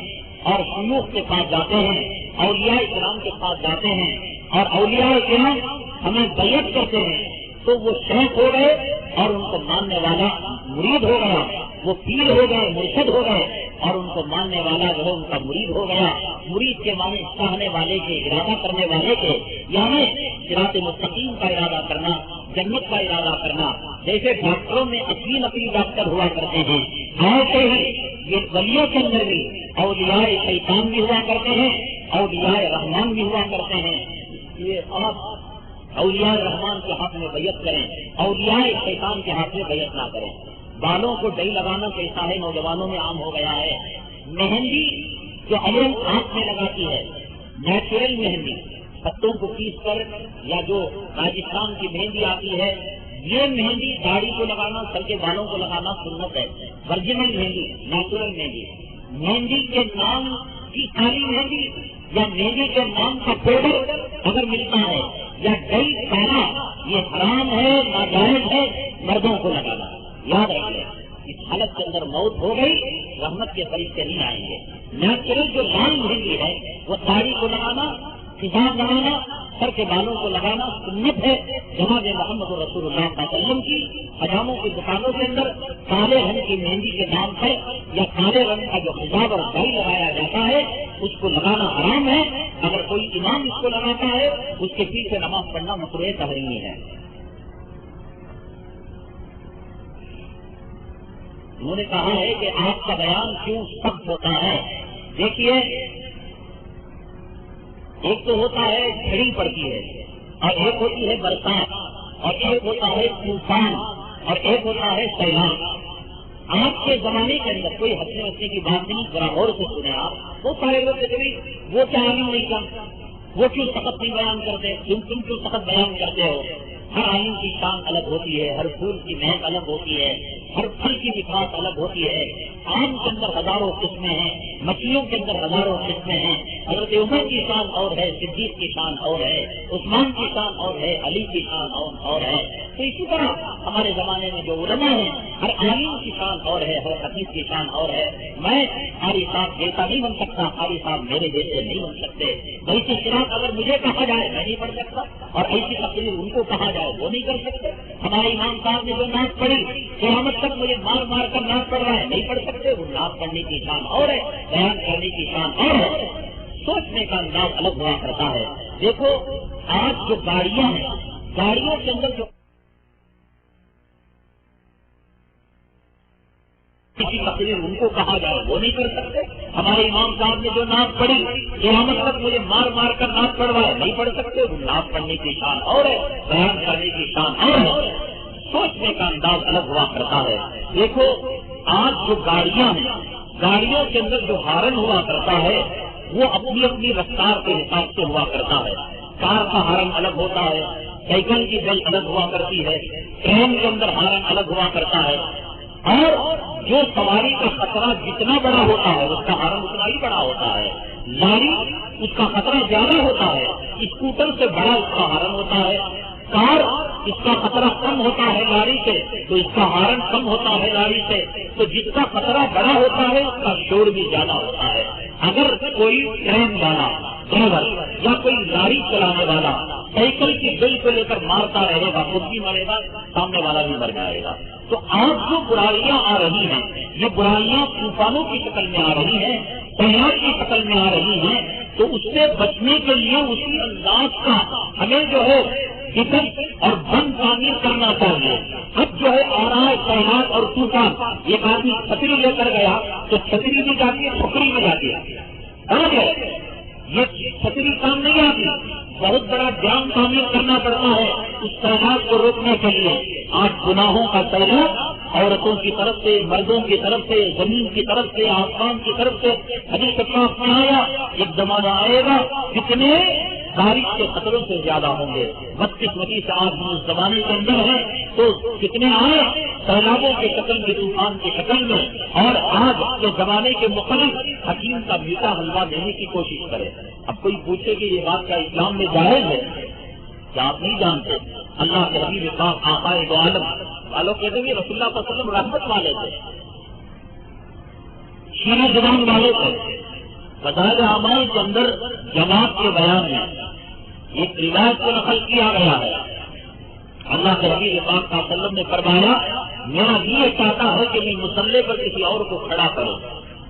اور شیوخ کے پاس جاتے ہیں، اولیاء کرام کے پاس جاتے ہیں، اور اولیاء کرام ہمیں بیعت کرتے ہیں تو وہ شیخ ہو گئے اور ان کو ماننے والا مرید ہو گیا، وہ پیر ہو گئے، مرشد ہو گئے، اور ان کو ماننے والا جو ہے ان کا مرید ہو گیا۔ مرید کے معنی چاہنے والے کے، ارادہ کرنے والے کے، یعنی صراط مستقیم کا ارادہ کرنا، جنت کا ارادہ کرنا۔ جیسے ڈاکٹروں میں اصلی نقلی ڈاکٹر ہوا کرتے ہیں، ایسے ہی یہ ولیوں کے اندر بھی اولیاء شیطان بھی ہوا کرتے ہیں، اولیاء رحمان بھی ہوا کرتے ہیں۔ یہ آپ اولیاء رحمان کے ہاتھ میں بیعت کریں، اولیاء شیطان کے ہاتھ میں بیعت نہ کریں۔ بالوں کو ڈئی لگانا کیسا ہے؟ نوجوانوں میں عام ہو گیا ہے۔ مہندی جو عوام ہاتھ میں لگاتی ہے، نیچرل مہندی، پتوں کو پیس کر، یا جو راجستھان کی مہندی آتی ہے، یہ مہندی داڑھی کو لگانا، سر کے بالوں کو لگانا سنت ہے۔ ورجنل مہندی، نیچرل مہندی، مہندی کے نام کی کالی مہندی یا مہندی کے نام کا پاؤڈر اگر ملتا ہے یا ڈئی کالا، یہ حرام ہے، ناجائز ہے مردوں کو لگانا۔ یاد رکھیں، اس حالت کے اندر موت ہو گئی، رحمت کے فرشتے نہیں آئیں گے۔ نیچرل جو لال مہندی ہے وہ داڑھی کو لگانا، حجاب لگانا، سر کے بالوں کو لگانا سنت ہے، جناب محمد رسول اللہ صلی اللہ علیہ وسلم کی حجاموں کی دکانوں کے اندر کالے رنگ کی مہندی کے نام پر یا کالے رنگ کا جو حجاب اور ڈائی لگایا جاتا ہے اس کو لگانا حرام ہے. اگر کوئی امام اس کو لگاتا ہے اس کے پیچھے نماز پڑھنا مکروہ تحریمی ہے. انہوں نے کہا ہے کہ آپ کا بیان کیوں سخت ہوتا ہے. دیکھیے ایک تو ہوتا ہے جھڑی پڑتی ہے اور ایک ہوتی ہے برسات اور ایک ہوتا ہے طوفان اور ایک ہوتا ہے سیلاب. آج کے زمانے کے اندر کوئی ہنسنے ہنسنے کی بات نہیں, ذرا غور سے سنیں آپ. وہ سارے لوگ کہتے ہیں وہ کیا عالم نہیں کا, وہ کیوں سخت نہیں بیان کرتے, تم کیوں سخت بیان کرتے ہو. ہر عالم کی شان الگ ہوتی ہے, ہر پھول کی مہک الگ ہوتی ہے, ہر پھل کی مٹھاس الگ ہوتی ہے. آم کے اندر ہزاروں قسمیں ہیں, مچھلیوں کے اندر ہزاروں قسمیں ہیں. حضرت عمر کی شان اور ہے, صدیق کی شان اور ہے, عثمان کی شان اور ہے, علی کی شان اور ہے. تو اسی طرح ہمارے زمانے میں جو علماء ہیں ہر عالم کی شان اور ہے, ہر حدیث کی شان اور ہے. میں قاری صاحب جیسا نہیں بن سکتا, قاری صاحب میرے جیسے نہیں بن سکتے. ویسی قراءت اگر مجھے کہا جائے میں نہیں پڑھ سکتا اور ایسی تقریر ان کو کہا جائے وہ نہیں کر سکتے. ہمارے امام صاحب نے جو نعت پڑھی قیامت تک مجھے مار مار کر نعت پڑھ رہا ہے, نہیں پڑھ سکتے. وہ نعت پڑھنے کی شان اور ہے, بیان کرنے کی شان اور ہے, سوچنے کا انداز الگ ہوا کرتا ہے. دیکھو آج جو گاڑیاں ہیں, گاڑیوں کے اندر جو کسی تقریر ان کو کہا جائے وہ نہیں کر سکتے. ہمارے امام صاحب نے جو نعت پڑھی قیامت تک مجھے مار مار کر نعت پڑھوائے, نہیں پڑھ سکتے. وہ نعت پڑھنے کی شان اور ہے, بیان کرنے کی شان اور ہے, سوچنے کا انداز الگ ہوا کرتا ہے. دیکھو آج جو گاڑیاں ہیں, گاڑیوں کے اندر جو ہارن ہوا کرتا ہے وہ اپنی اپنی رفتار کے حساب سے ہوا کرتا ہے. کار کا ہارن الگ ہوتا ہے, سائیکل کی بیل الگ ہوا کرتی ہے, ٹرین کے اندر ہارن الگ ہوا کرتا ہے. اور جو سواری کا خطرہ جتنا بڑا ہوتا ہے اس کا ہارن اتنا ہی بڑا ہوتا ہے. لاری اس کا خطرہ زیادہ ہوتا ہے, اسکوٹر سے بڑا اس کا ہارن ہوتا ہے. کار اس کا خطرہ کم ہوتا ہے لاری سے تو اس کا ہارن کم ہوتا ہے لاری سے. تو جس کا خطرہ بڑا ہوتا ہے اس کا شور بھی زیادہ ہوتا ہے. اگر کوئی ٹرین والا ڈرائیور یا کوئی گاڑی چلانے والا سائیکل کی بیل کو لے کر مارتا رہے گا, خود بھی مرے گا, سامنے والا بھی مر جائے گا. تو آج جو برائیاں آ رہی ہیں یہ برائیاں طوفانوں کی شکل میں آ رہی ہیں, سیلاب کی شکل میں آ رہی ہیں. تو اس سے بچنے کے لیے اسی انداز کا ہمیں جو ہے فکر اور بند تعمیر کرنا چاہیے. اب جو ہے آ رہا ہے سیلاب اور طوفان, ایک آدمی چھتری لے کر گیا تو چھتری بھی جاتی ہے, ٹھکری بھی جاتی ہے. یہ چھتری کام نہیں آتی, بہت بڑا جام تعمیر کرنا پڑتا ہے اس سیلاب کو روکنے کے لیے. آج گناہوں کا سیلاب عورتوں کی طرف سے, مردوں کی طرف سے, زمین کی طرف سے, آسمان کی طرف سے حدیث پاک میں آیا ایک زمانہ آئے گا جتنے بارش کے خطروں سے زیادہ ہوں گے. بدقسمتی سے آج ہم اس زمانے کے اندر ہیں تو کتنے آئے سیلابوں کے شکل میں, طوفان کی شکل میں. اور آج کے زمانے کے مختلف حکیم کا میٹھا حلوہ دینے کی کوشش کرے. اب کوئی پوچھے کہ یہ بات کیا اسلام میں جائز ہے؟ کیا آپ نہیں جانتے اللہ کے حبیب پاک آقا دو عالم والوں کہتے ہیں رسول اللہ صلی اللہ علیہ وسلم رحمت والے تھے, شیریں زبان والے تھے. بظاہر اعمال کے اندر جماعت کے بیان میں ایک روایت کو نقل کیا گیا ہے. اللہ کے حبیب پاک صلی اللہ علیہ وسلم نے فرمایا میرا یہ چاہتا ہے کہ میں مصلی پر کسی اور کو کھڑا کروں.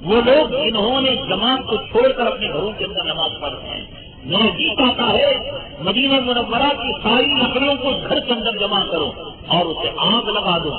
وہ لوگ جنہوں نے جماعت کو چھوڑ کر اپنے گھروں کے اندر نماز پڑھتے ہیں, میرا جی چاہتا ہے مدینہ منورہ کی ساری لکڑیوں کو گھر کے اندر جمع کرو اور اسے آگ لگا دو.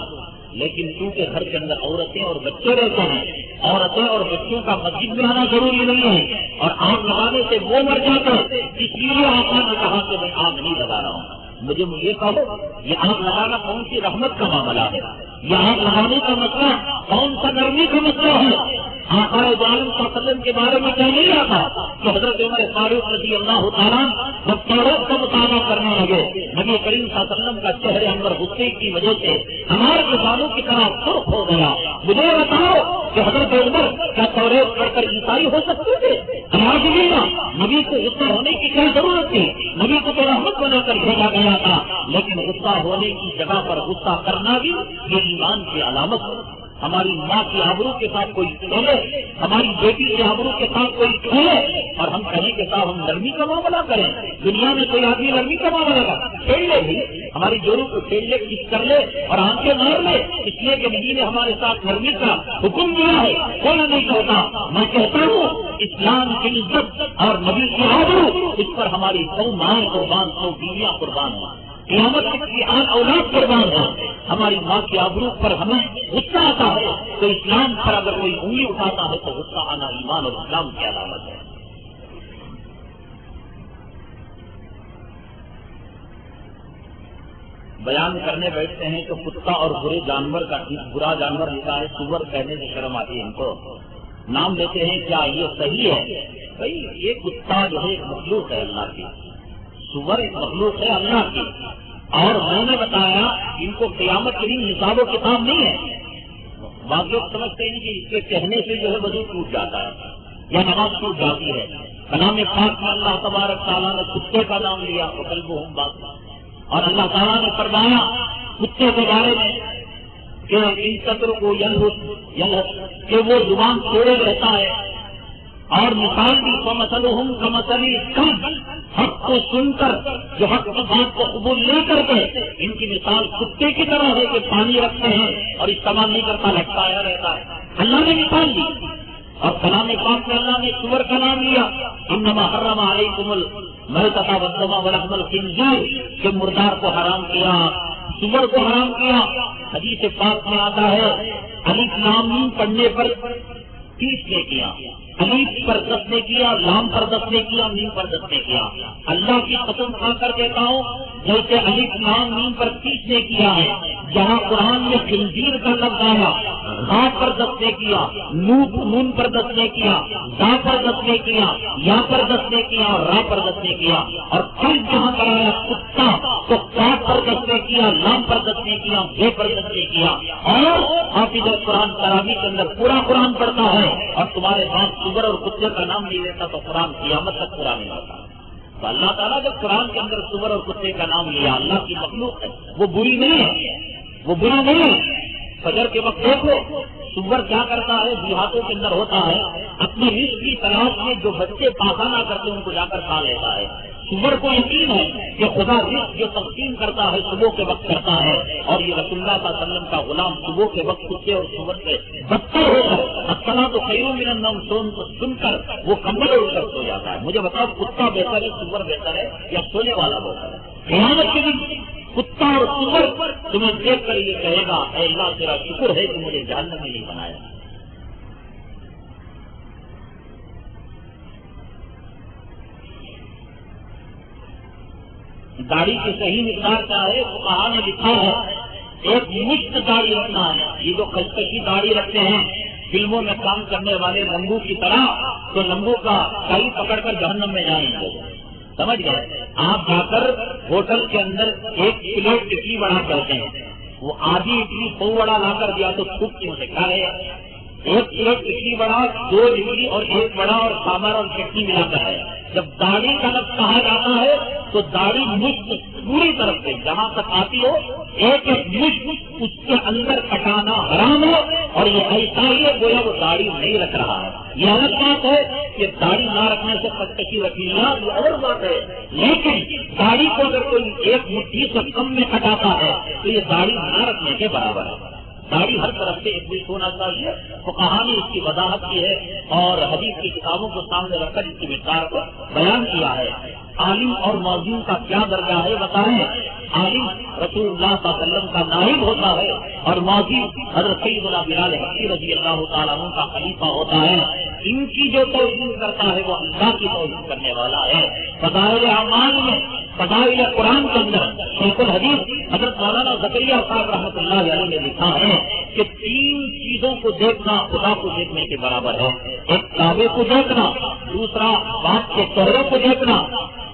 لیکن کیونکہ گھر کے اندر عورتیں اور بچے رہتے ہیں, عورتیں اور بچوں کا مسجد میں آنا ضروری نہیں ہے اور آگ لگانے سے وہ مر جاتا ہے, اس لیے آپ نے کہا کہ میں آگ نہیں لگا رہا ہوں. مجھے یہ کہو یہ آگ لگانا کون سی رحمت کا معاملہ ہے؟ یہ آگ لگانے کا مسئلہ کون سا نرمی کا مسئلہ ہے؟ آقا دو عالم صلی اللہ علیہ وسلم کے بارے میں کیا نہیں رہا تھا کہ حضرت عمر فاروق رضی اللہ تعالیٰ جب توریت کا مطالعہ کرنے لگے نبی کریم صلی اللہ علیہ وسلم کا چہرے اندر غصے کی وجہ سے ہمارے کسانوں کی طرح سرخ ہو گیا. مجھے بتاؤ کہ حضرت عمر کیا توریت پڑھ کر عیسائی ہو سکتے تھے؟ ہمارے لیے نبی کو غصہ ہونے کی کیا ضرورت تھی؟ نبی کو تو رحمت بنا کر بھیجا گیا تھا, لیکن غصہ ہونے کی جگہ پر غصہ کرنا بھی یہ ایمان کی علامت ہے. ہماری ماں کی آبرو کے ساتھ کوئی کھیلے, ہماری بیٹی کے آبرو کے ساتھ کوئی کھیلے اور ہم کہیں کہ صاحب ہم نرمی کا معاملہ کریں. دنیا میں کوئی آدمی نرمی کا معاملہ کر کھیل لے بھی ہماری جوڑوں کو کھیل لے کس کر لے اور آنکھیں مار لے، اس لیے کہ نبی نے ہمارے ساتھ نرمی کا حکم دیا ہے، کوئی نہیں کہتا۔ میں کہتا ہوں اسلام کی عزت اور نبی کی آبرو، اس پر ہماری 100 مائیں قربان، 100 بیویاں قربان ہیں، قیامت کی اولاد قربان ہے۔ ہماری ماں کی آبرو پر ہمیں غصہ آتا ہے تو اسلام پر اگر کوئی انگلی اٹھاتا ہے تو غصہ آنا ایمان اور اسلام کی علامت ہے۔ بیان کرنے بیٹھتے ہیں تو کتا اور برے جانور کا برا جانور لکھا ہے، سور کہنے سے شرم آتی ہے ان کو، نام لیتے ہیں، کیا یہ صحیح ہے؟ بھائی یہ کتا جو ہے ایک مخلوق ہے اللہ کی، سور ایک مخلوق ہے اللہ کی، اور میں نے بتایا ان کو قیامت کے دن حساب و کتاب نہیں ہے۔ بعض لوگ سمجھتے ہیں کہ اس کے کہنے سے جو ہے وضو ٹوٹ جاتا ہے یا نماز ٹوٹ جاتی ہے۔ کلام پاک میں اللہ تبارک تعالیٰ نے کتے کا نام لیا وقلبہم باسط، اور اللہ تعالیٰ نے فرمایا کتے کے بارے میں کہ ان قطر کو یلحس کہ وہ زبان چھوڑے رہتا ہے، اور مثال بھی فمثلہم کمثل الکلب، حق کو سن کر جو حق کی بات کو قبول نہیں کرتے ان کی مثال کتے کی طرح ہے کہ پانی رکھتے ہیں اور استعمال نہیں کرتا، لٹکایا رہتا ہے۔ اللہ نے مثال دی، اور کلام پاک میں اللہ نے سور کا نام لیا، انما حرم علیکم المیتۃ والدم ولحم الخنزیر، کہ مردار کو حرام کیا، سور کو حرام کیا۔ حدیث پاک میں آتا ہے الف لام میم پڑھنے پر 30 نے کیا، الف پر 10 نے کیا، لام پر 10 نے کیا، میم پر 10 نے کیا۔ اللہ کی قسم کھا کر کہتا ہوں جیسے الف لام میم پر 30 نے کیا ہے، جہاں قرآن میں خنزیر کا لفظ آیا غا پر 10 نے کیا، نون پر 10 نے کیا، زا پر 10 نے کیا، یا پر 10 نے کیا اور را پر 10 نے کیا، اور کل جہاں کرایا کتا تو کاف پر 10 نے کیا، لام پر 10 نے کیا، بے پر 10 نے کیا۔ اور حافظ قرآن تراویح کے اندر پورا قرآن پڑھتا ہے اور تمہارے پاس سور اور کتے کا نام نہیں لیتا تو قرآن قیامت تک پورا نہیں ہوتا۔ تو اللہ تعالیٰ جب قرآن کے اندر سور اور کتے کا نام لیا، اللہ کی مخلوق ہے، وہ بری نہیں ہے، وہ برا نہیں ہے۔ فجر کے وقت دیکھو سور کیا کرتا ہے، دیہاتوں کے اندر ہوتا ہے، اپنی رزق کی تلاش میں جو بچے پاخانہ کرتے ہیں ان کو جا کر کھا لیتا ہے۔ سور کو یقین ہے کہ خدا رزق جو تقسیم کرتا ہے صبح کے وقت کرتا ہے، اور یہ رسول اللہ صلی اللہ علیہ وسلم کا غلام صبح کے وقت کتے اور سور سے بدتر ہو کر الصلاۃ خیر من النوم سن کر وہ کمبل اڑ کر سو جاتا ہے۔ مجھے بتاؤ کتا بہتر ہے سور بہتر ہے یا سونے والا بہتر ہے؟ قیامت کے دن کتا اور سور تمہیں دیکھ کر یہ کہے گا اے اللہ تیرا شکر ہے کہ مجھے جہنم میں نہیں بنایا۔ داڑھی کی صحیح مقدار کیا ہے؟ فقہا نے لکھا ہے ایک مشت داڑھی رکھنا ہے۔ یہ جو کشکشی داڑھی رکھتے ہیں فلموں میں کام کرنے والے لمبو کی طرح، تو لمبو کا کئی پکڑ کر جہنم میں جائیں گے، سمجھ گئے؟ آپ جا کر ہوٹل کے اندر ایک پلیٹ اڈلی بڑا کرتے ہیں، وہ آدھی اڈلی 100 وڑا لا کر دیا تو خوب کیوں سے کھا رہے ہیں؟ ایک پلیٹ اڈلی بڑا، 2 اڈلی اور 1 وڑا اور سامر اور چٹنی ملا کر ہے۔ جب داڑھی کا لفظ کہا جاتا ہے تو داڑھی مشت پوری طرف سے جہاں تک آتی ہو ایک ایک مشت اس کے اندر کٹانا حرام ہو، اور یہ ایسا ہی ہے گویا وہ داڑھی نہیں رکھ رہا ہے۔ یہ الگ بات ہے کہ داڑھی نہ رکھنے سے کشکشی رکھنی یہ اور بات ہے، لیکن داڑھی کو اگر کوئی ایک مٹھی سے کم میں کٹاتا ہے تو یہ داڑھی نہ رکھنے کے برابر ہے۔ داڑھی ہر طرف سے ایک مشت ہونا چاہیے۔ فقہا نے اس کی وضاحت کی ہے اور حدیث کی کتابوں کو سامنے رکھ کر اس کی مقدار کو بیان کیا ہے۔ عالم اور موضوع کا کیا درجہ ہے بتائیں؟ عالم رسول اللہ صلی اللہ علیہ وسلم کا نائب ہوتا ہے اور موضوع حضرت سیدنا بلال حبشی رضی اللہ تعالیٰ عنہ کا خلیفہ ہوتا ہے۔ ان کی جو توجیہ کرتا ہے وہ اللہ کی توجیہ کرنے والا ہے۔ فضائل اعمال میں فضائل قرآن کے اندر شیخ الحدیث حضرت مولانا زکریا صاحب رحمۃ اللہ علیہ نے لکھا ہے کہ 3 چیزوں کو دیکھنا خدا کو دیکھنے کے برابر ہے۔ ایک کعبے کو دیکھنا، دوسرا باپ کے چہرے کو دیکھنا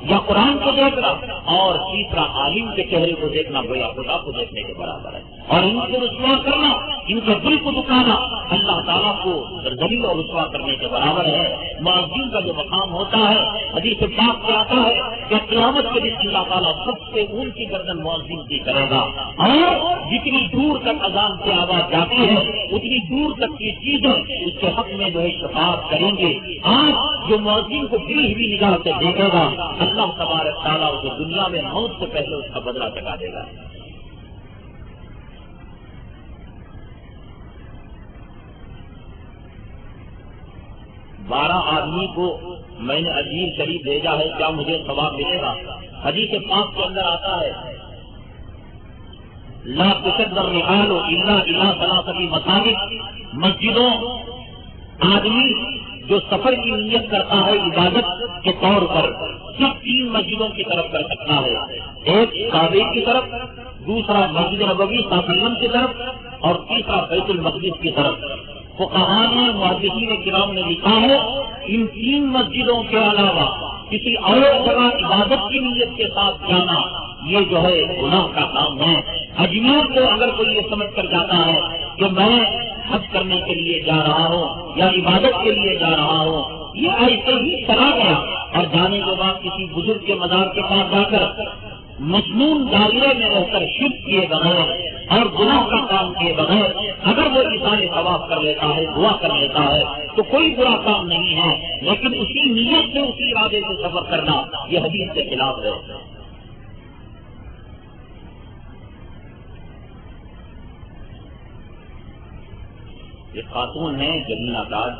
یا قرآن کو دیکھنا، اور تیسرا عالم کے چہرے کو دیکھنا گویا خدا کو دیکھنے کے برابر ہے۔ اور ان کو رسوا کرنا، ان کے دل کو دکھانا اللہ تعالیٰ کو ذلیل اور رسوا کرنے کے برابر ہے۔ مؤذن کا جو مقام ہوتا ہے حدیث پاک میں آتا ہے کہ قیامت کے دن اللہ تعالیٰ سب سے اونچی گردن مؤذن کی کرے گا، اور جتنی دور تک اذان کی آواز جاتی ہے اتنی دور تک کی چیزیں اس کے حق میں جو ہے شفاعت کریں گے۔ آج جو مؤذن کو گری ہوئی نگاہ سے دیکھے گا اللہ تبارک تعالیٰ اسے دنیا میں موت سے پہلے اس کا بدلہ چکا دے گا۔ 12 آدمی کو میں نے عجیب شریف بھیجا ہے، کیا مجھے ثواب ملے گا؟ حدیث پاک کے اندر آتا ہے لا تشد الرحال الا الى ثلاثه مساجد، مسجدوں آدمی جو سفر کی نیت کرتا ہے عبادت کے طور پر صرف 3 مسجدوں کی طرف کر سکتا ہے، ایک کعبے کی طرف، دوسرا مسجد نبوی صلی اللہ علیہ وسلم کی طرف، اور تیسرا بیت المقدس کی طرف۔ فقہاء نے محدثین کرام نے لکھا ہے ان 3 مسجدوں کے علاوہ کسی اور جگہ عبادت کی نیت کے ساتھ جانا یہ جو ہے گناہ کا کام ہے۔ اجمیر کو اگر کوئی یہ سمجھ کر جاتا ہے کہ میں حج کرنے کے لیے جا رہا ہوں یا عبادت کے لیے جا رہا ہوں، یہ ایسے ہی چلا گیا اور جانے کے بعد کسی بزرگ کے مزار کے پاس جا کر مسنون دائرے میں رہ کر شرک کیے بغیر اور گناہ کا کام کیے بغیر اگر وہ اظہار ثواب کر لیتا ہے، دعا کر لیتا ہے تو کوئی برا کام نہیں ہے، لیکن اسی نیت سے اسی ارادے سے سفر کرنا یہ حدیث کے خلاف ہے۔ یہ خاتون ہیں جمیل آزاد،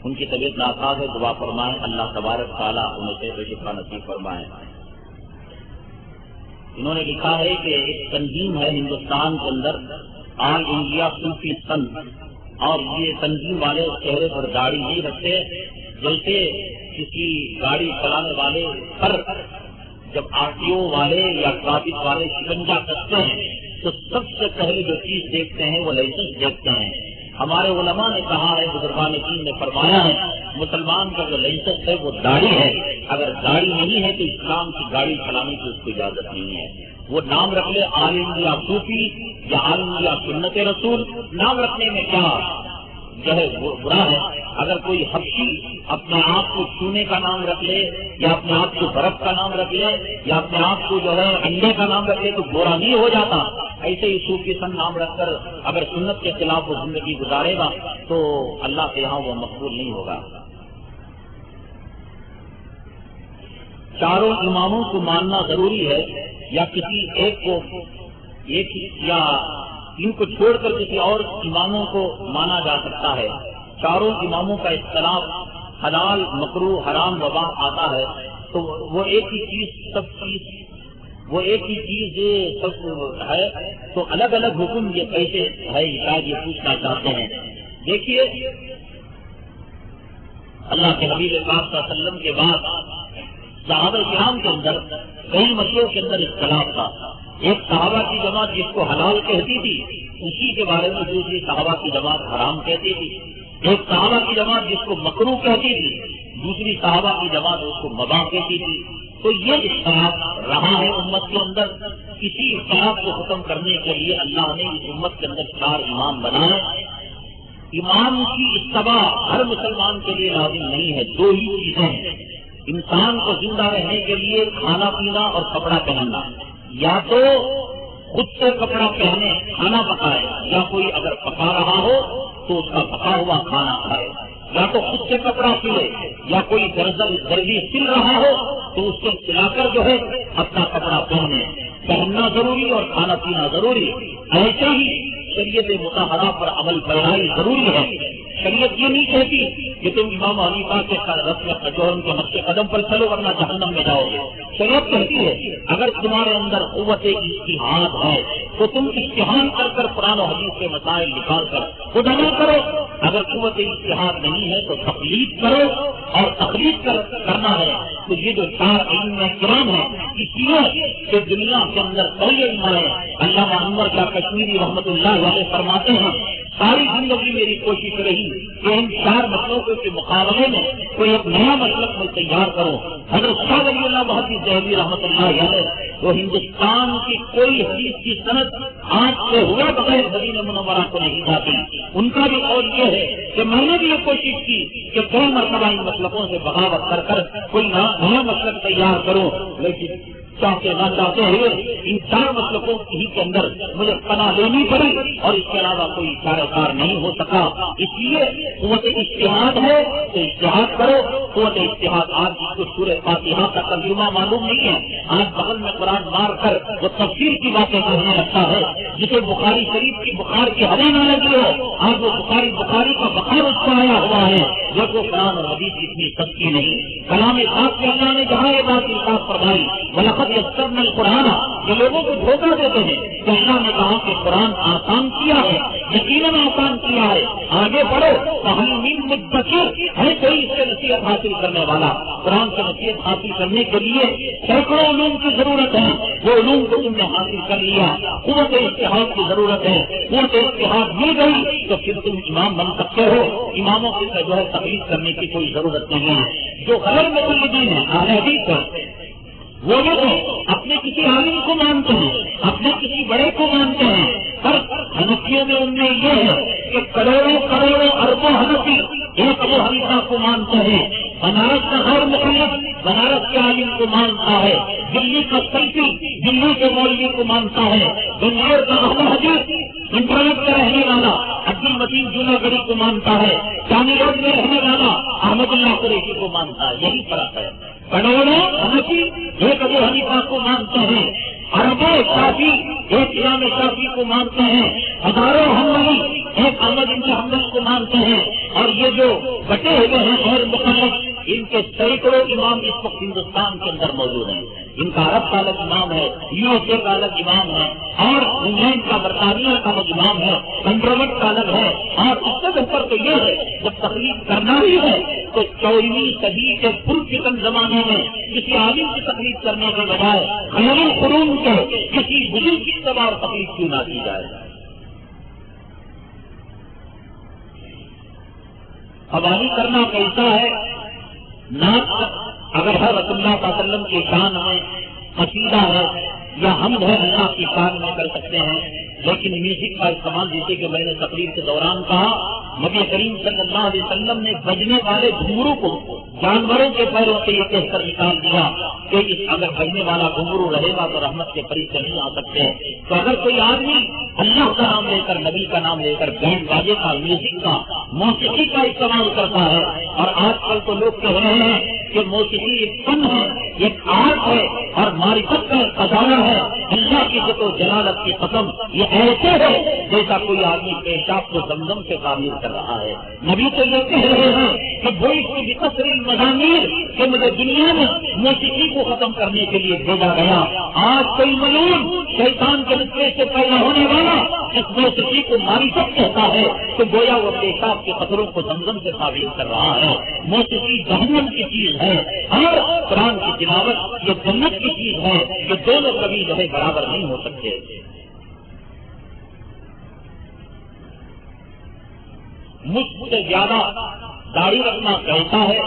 ان کی طبیعت ناساز ہے، دعا فرمائیں اللہ تبارک تعالیٰ انہیں سے شفا نصیب فرمائیں۔ انہوں نے لکھا ہے کہ ایک تنظیم ہے ہندوستان کے اندر آل انڈیا صوفی سنت، اور یہ تنظیم والے چہرے پر داڑھی نہیں رکھتے، جیسے کسی گاڑی چلانے والے پر جب RTO والے یا ٹریفک والے شکنجا کرتے ہیں تو سب سے پہلے جو چیز دیکھتے ہیں وہ لائسنس دیکھتے ہیں۔ ہمارے علماء نے کہا ہے، بزرگان دین نے فرمایا ہے، مسلمان کا جو لائسنس ہے وہ داڑھی ہے، اگر داڑھی نہیں ہے تو اسلام کی گاڑی چلانے کی اس کو اجازت نہیں ہے۔ وہ نام رکھ لے آل انڈیا صوفی یا آل انڈیا سنت رسول، نام رکھنے میں کیا جو ہے برا ہے۔ اگر کوئی حبشی اپنے آپ کو چونے کا نام رکھ لے یا اپنے آپ کو برف کا نام رکھ لے یا اپنے آپ کو جو ہے انڈے کا نام رکھ لے تو برا نہیں ہو جاتا۔ ایسے ہی صوفی سن نام رکھ کر اگر سنت کے خلاف وہ زندگی گزارے گا تو اللہ کے یہاں وہ مقبول نہیں ہوگا۔ چاروں اماموں کو ماننا ضروری ہے یا کسی ایک کو یا ان کو چھوڑ کر کسی اور اماموں کو مانا جا سکتا ہے؟ چاروں اماموں کا اختلاف حلال مکروہ حرام مباح آتا ہے تو وہ ایک ہی چیز سب ہے، تو الگ الگ حکم یہ کیسے ہے شاید یہ پوچھنا چاہتے ہیں۔ دیکھیے اللہ کے حبیب پاک صلی اللہ علیہ وسلم کے بعد صحابہ کرام کے اندر کئی مسئلوں کے اندر اختلاف تھا۔ ایک صحابہ کی جماعت جس کو حلال کہتی تھی اسی کے بارے میں دوسری صحابہ کی جماعت حرام کہتی تھی، ایک صحابہ کی جماعت جس کو مکروہ کہتی تھی دوسری صحابہ کی جماعت اس کو مباح کہتی تھی۔ تو یہ اختلاف رہا ہے امت کے اندر، اسی اختلاف کو ختم کرنے کے لیے اللہ نے اس امت کے اندر 4 امام بنائے۔ امام کی اتباع ہر مسلمان کے لیے لازم نہیں ہے، 2 ہی چیزیں ہیں انسان کو زندہ رہنے کے لیے، کھانا پینا اور کپڑا پہننا۔ یا تو خود سے کپڑا پہنے کھانا پکائے، یا کوئی اگر پکا رہا ہو تو اس کا پکا ہوا کھانا کھائے، یا تو خود سے کپڑا سلے یا کوئی درزی سل رہا ہو تو اس کو سلا کر جو ہے اپنا کپڑا پہننا ضروری اور کھانا پینا ضروری۔ ایسے ہی شریعت مطہرہ پر عمل کرنا ضروری ہے۔ شریعت یہ نہیں کہتی کہ تم امام حنیفہ کے کے نقش قدم پر چلو ورنہ جہنم میں جاؤ گے۔ شریعت کہتی ہے اگر تمہارے اندر قوت اجتہاد ہے تو تم اجتہاد کر کر قرآن و حدیث کے مسائل نکال کر خود عمل کرو، اگر قوت اجتہاد نہیں ہے تو تقلید کرو، اور تقلید کرنا ہے تو یہ جو 4 ائمہ کرام ہیں اس لیے کہ دنیا کے اندر کئی ائمہ ہیں۔ علامہ انور شاہ کشمیری رحمۃ اللہ علیہ فرماتے ہیں ساری زندگی میری کوشش رہی کہ ان 4 مسلکوں کے مقابلے میں کوئی ایک نیا مسلک میں تیار کروں۔ حضرت شاہ ولی اللہ محدث دہلوی رحمۃ اللہ علیہ وہ ہندوستان کی کوئی حدیث کی صنعت آج سے ہوئے بغیر مدینہ منورہ کو نہیں جاتی۔ ان کا بھی قول یہ ہے کہ میں نے بھی یہ کوشش کی کہ 2 مرتبہ ان مسلکوں سے بغاوت کر کر کوئی نیا مسلک تیار کروں، لیکن چاہتے نہ چاہتے ہوئے ان 4 مسلکوں ہی کے اندر مجھے پناہ لینی پڑی اور اس کے علاوہ کوئی چارہ کار نہیں ہو سکا۔ اس لیے قوت اجتہاد ہے تو اجتہاد کرو، قوت اجتہاد. آج جس کو سورہ فاتحہ کا ترجمہ معلوم نہیں ہے، آج بغل میں قرآن مار کر وہ تفسیر کی باتیں کرنے لگتا ہے. جسے بخاری شریف کی بخار کی ہوا نہ لگی ہو، آج وہ بخاری کا بخار اس کو آیا ہوا ہے. جب وہ قرآن اور حدیث اتنی سستی نہیں. کلام پاک کے اللہ نے جہاں یہ بات انصاف فرمائی، وَلَقَدْ يَسَّرْنَا الْقُرْآنَ، یہ لوگوں کو دھوکہ دیتے ہیں کہ اللہ نے کہا کہ قرآن آسان کیا ہے، یقیناً آسان کیا ہے، آگے بڑھو. فَهَلْ مِن مُدَّكِرٍ، ہے کوئی اس سے نصیحت حاصل کرنے والا؟ قرآن سے نصیحت حاصل کرنے کے لیے سینکڑوں علوم کی ضرورت ہے. وہ علوم کو تم نے حاصل کر لیا. قوت اجتہاد کی ضرورت ہے. قوت اجتہاد مل گئی تو پھر تم امام بن سکتے ہو. اماموں کی جو ہے تقلید کرنے کی کوئی ضرورت نہیں ہے. جو غیر مقلدین ہیں اہل حدیث پر، وہ لوگ اپنے کسی عالم کو مانتے ہیں، اپنے کسی بڑے کو مانتے ہیں. پر حنفیوں میں ان میں یہ ہے کہ کروڑوں اربوں حنفی ایک ابو حنیفہ کو مانتے ہیں. بنارس کا غیر مقلد بنارس کے عالم کو مانتا ہے. دلی کا سلفی دلی کے مولوی کو مانتا ہے. بنگلور کا اہل حدیث انٹرنیٹ کا رہنے والا عبد المتین جوناگڑھی کو مانتا ہے. چاندی روڈ میں رہنے والا احمد اللہ قریشی کو مانتا ہے. یہی فرق ہے. کروڑوں حنفی ایک ابو حنیفہ کو مانتے ہیں. اربوں شافی ایک امام شافی کو مانتے ہیں. ہزاروں حنبلی ایک احمد بن حنبل کو مانتے ہیں. اور یہ جو بٹے ہوئے ہیں غیر مقلد، ان کے سینکڑوں امام اس وقت ہندوستان کے اندر موجود ہیں. ان کا عرب کا الگ امام ہے، یو ایس اے کا الگ امام ہے، اور انگلینڈ کا برطانیہ کا الگ امام ہے، کنٹروورٹ کا الگ ہے. اور اس سے بہتر تو یہ ہے جب تقلید کرنا ہی ہے تو 14ویں صدی کے پرفتن زمانے میں کسی عالم کی تقلید کرنے کے بجائے خیر القرون کے کسی بزرگ کی اتباع اور تقلید کیوں نہ کی جائے. حوالی کرنا کیسا ہے؟ نعت اگر ہے رسول اللہ صلی اللہ علیہ وسلم کی شان میں قصیدہ ہے یا حمد ہے اللہ کی شان میں کر سکتے ہیں. لیکن میوزک کا استعمال، جیسے کہ میں نے تقریر کے دوران کہا، نبی کریم صلی اللہ علیہ وسلم نے بجنے والے گھنگرو کو جانوروں کے پیروں سے یہ کہہ کر نکال دیا کہ اگر بجنے والا گھنگرو رہے گا تو رحمت کے قریب سے نہیں آ سکتے. تو اگر کوئی آدمی اللہ کا نام لے کر، نبی کا نام لے کر بینڈ باجے کا، میوزک کا، موسیقی کا استعمال کرتا ہے، اور آج کل تو لوگ کہہ رہے ہیں کہ موسیقی ایک فن ہے، ایک آرٹ ہے اور معرفت کا خزانہ ہے، اللہ کی ذات و جلالت کی قسم یہ ایسے ہے جیسا کوئی آدمی پیشاب کو زمزم سے تعمیر کر رہا ہے. نبی تو یہ کہہ رہے ہیں کہ وہی کو بکثر المزامیر کہ مجھے دنیا میں موسیقی کو ختم کرنے کے لیے بھیجا گیا. آج کوئی ملعون شیطان کے نسبے سے پیدا ہونے والا اس موسیقی کو معرفت کہتا ہے تو گویا وہ پیشاب کے قطروں کو زمزم سے تعبیر کر رہا ہے. موسیقی جہنم کی چیز ہے اور قرآن کی تلاوت یہ جنت کی چیز ہے. یہ دونوں کبھی جو ہے برابر نہیں ہو سکتے. مجھ سے زیادہ داڑھی رکھنا کیسا ہے؟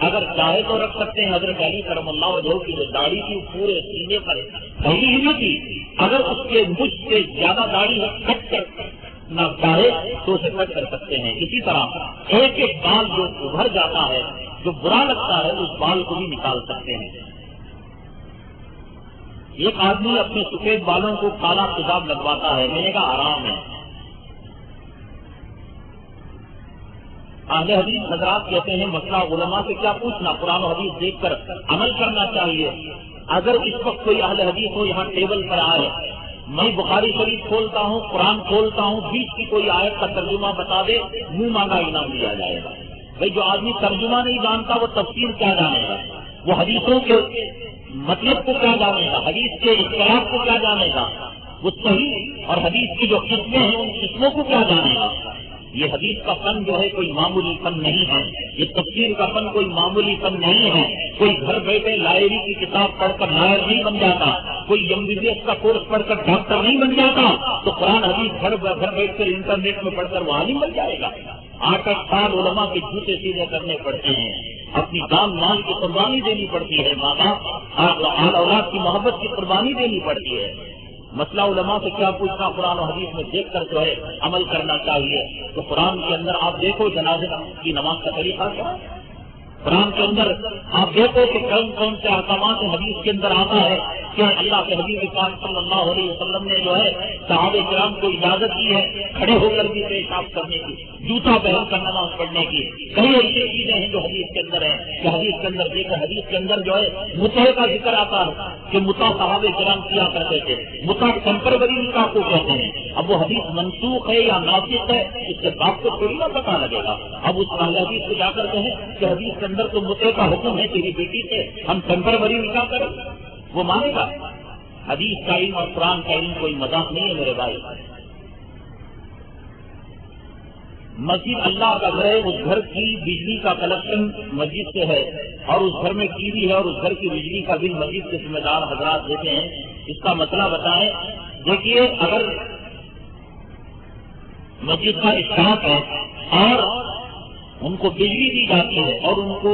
اگر چاہے تو رکھ سکتے ہیں. حضرت علی کرم اللہ وجہہ کی جو داڑھی تھی پورے سینے پر پھیلی ہوئی تھی. اگر اس کے مجھ سے زیادہ داڑھی کٹ کرنا چاہے تو اسے کٹ کر سکتے ہیں. اسی طرح ایک ایک بال جو ابھر جاتا ہے، جو برا لگتا ہے، اس بال کو بھی نکال سکتے ہیں. ایک آدمی اپنے سفید بالوں کو کالا تیزاب لگواتا ہے، میں نے کہا آرام ہے. اہل حدیث حضرات کہتے ہیں مسئلہ علماء سے کیا پوچھنا، قرآن و حدیث دیکھ کر عمل کرنا چاہیے. اگر اس وقت کوئی اہل حدیث ہو یہاں ٹیبل پر آئے، میں بخاری شریف کھولتا ہوں، قرآن کھولتا ہوں، بیچ کی کوئی آیت کا ترجمہ بتا دے، منہ مانگا انعام دیا جائے گا. بھائی جو آدمی ترجمہ نہیں جانتا وہ تفسیر کیا جانے گا، وہ حدیثوں کے مطلب کو کیا جانے گا، حدیث کے اختلاف کو کیا جانے گا، وہ صحیح اور حدیث کی جو قسمیں ہیں ان قسموں کو کیا جانے گا. یہ حدیث کا فن جو ہے کوئی معمولی فن نہیں ہے، یہ تفسیر کا فن کوئی معمولی فن نہیں ہے. کوئی گھر بیٹھے لائبریری کی کتاب پڑھ کر لائر نہیں بن جاتا، کوئی MBBS کا کورس پڑھ کر ڈاکٹر نہیں بن جاتا. تو قرآن حدیث گھر بیٹھ کر انٹرنیٹ میں پڑھ کر وہ عالم بن جائے گا. 8 سال علماء کے جوتے سیدھے کرنے پڑتے ہیں، اپنی جان مال کی قربانی دینی پڑتی ہے، ماں باپ اور اولاد کی محبت کی قربانی دینی پڑتی ہے. مسئلہ علماء سے کیا پوچھنا، قرآن و حدیث میں دیکھ کر جو ہے عمل کرنا چاہیے. تو قرآن کے اندر آپ دیکھو جنازے کی نماز کا طریقہ کیا، قرآن کے اندر آپ دیکھو کہ کون کون سے احکامات حدیث کے اندر آتا ہے کہ اللہ کے حبیب پاک صلی اللہ علیہ وسلم نے جو ہے صحابہ کرام کو اجازت دی ہے کھڑے ہو کر بھی پیشاب کرنے کی، جوتا پہن کر نماز پڑھنے کی. کئی ایسی چیزیں ہیں جو حدیث کے اندر ہیں کہ حدیث کے اندر دیکھو حدیث کے اندر جو ہے متع کا ذکر آتا ہے کہ متع صحابہ کرام کیا کرتے تھے. متع ٹیمپروری نکاح کو کہتے ہیں. اب وہ حدیث منسوخ ہے یا ناسخ ہے اس کے بعد کو تھوڑی نہ پتا لگے گا. اب اس حدیث کو جا کر کہیں کہ حدیث کے اندر تو متع کا حکم ہے تیری بیٹی سے ہم ٹیمپروری نکاح کریں، وہ مانے گا؟ حدیث کا علم اور قرآن کا علم کوئی مذاق نہیں ہے میرے بھائی. مسجد اللہ کا گھر ہے، اس گھر کی بجلی کا کلیکشن مسجد سے ہے اور اس گھر میں ٹی وی ہے اور اس گھر کی بجلی کا بل مسجد کے ذمہ دار حضرات دیتے ہیں. اس کا مسئلہ بتائیں. دیکھیے اگر مسجد کا اشتراک ہے اور ان کو بجلی دی جاتی ہے اور ان کو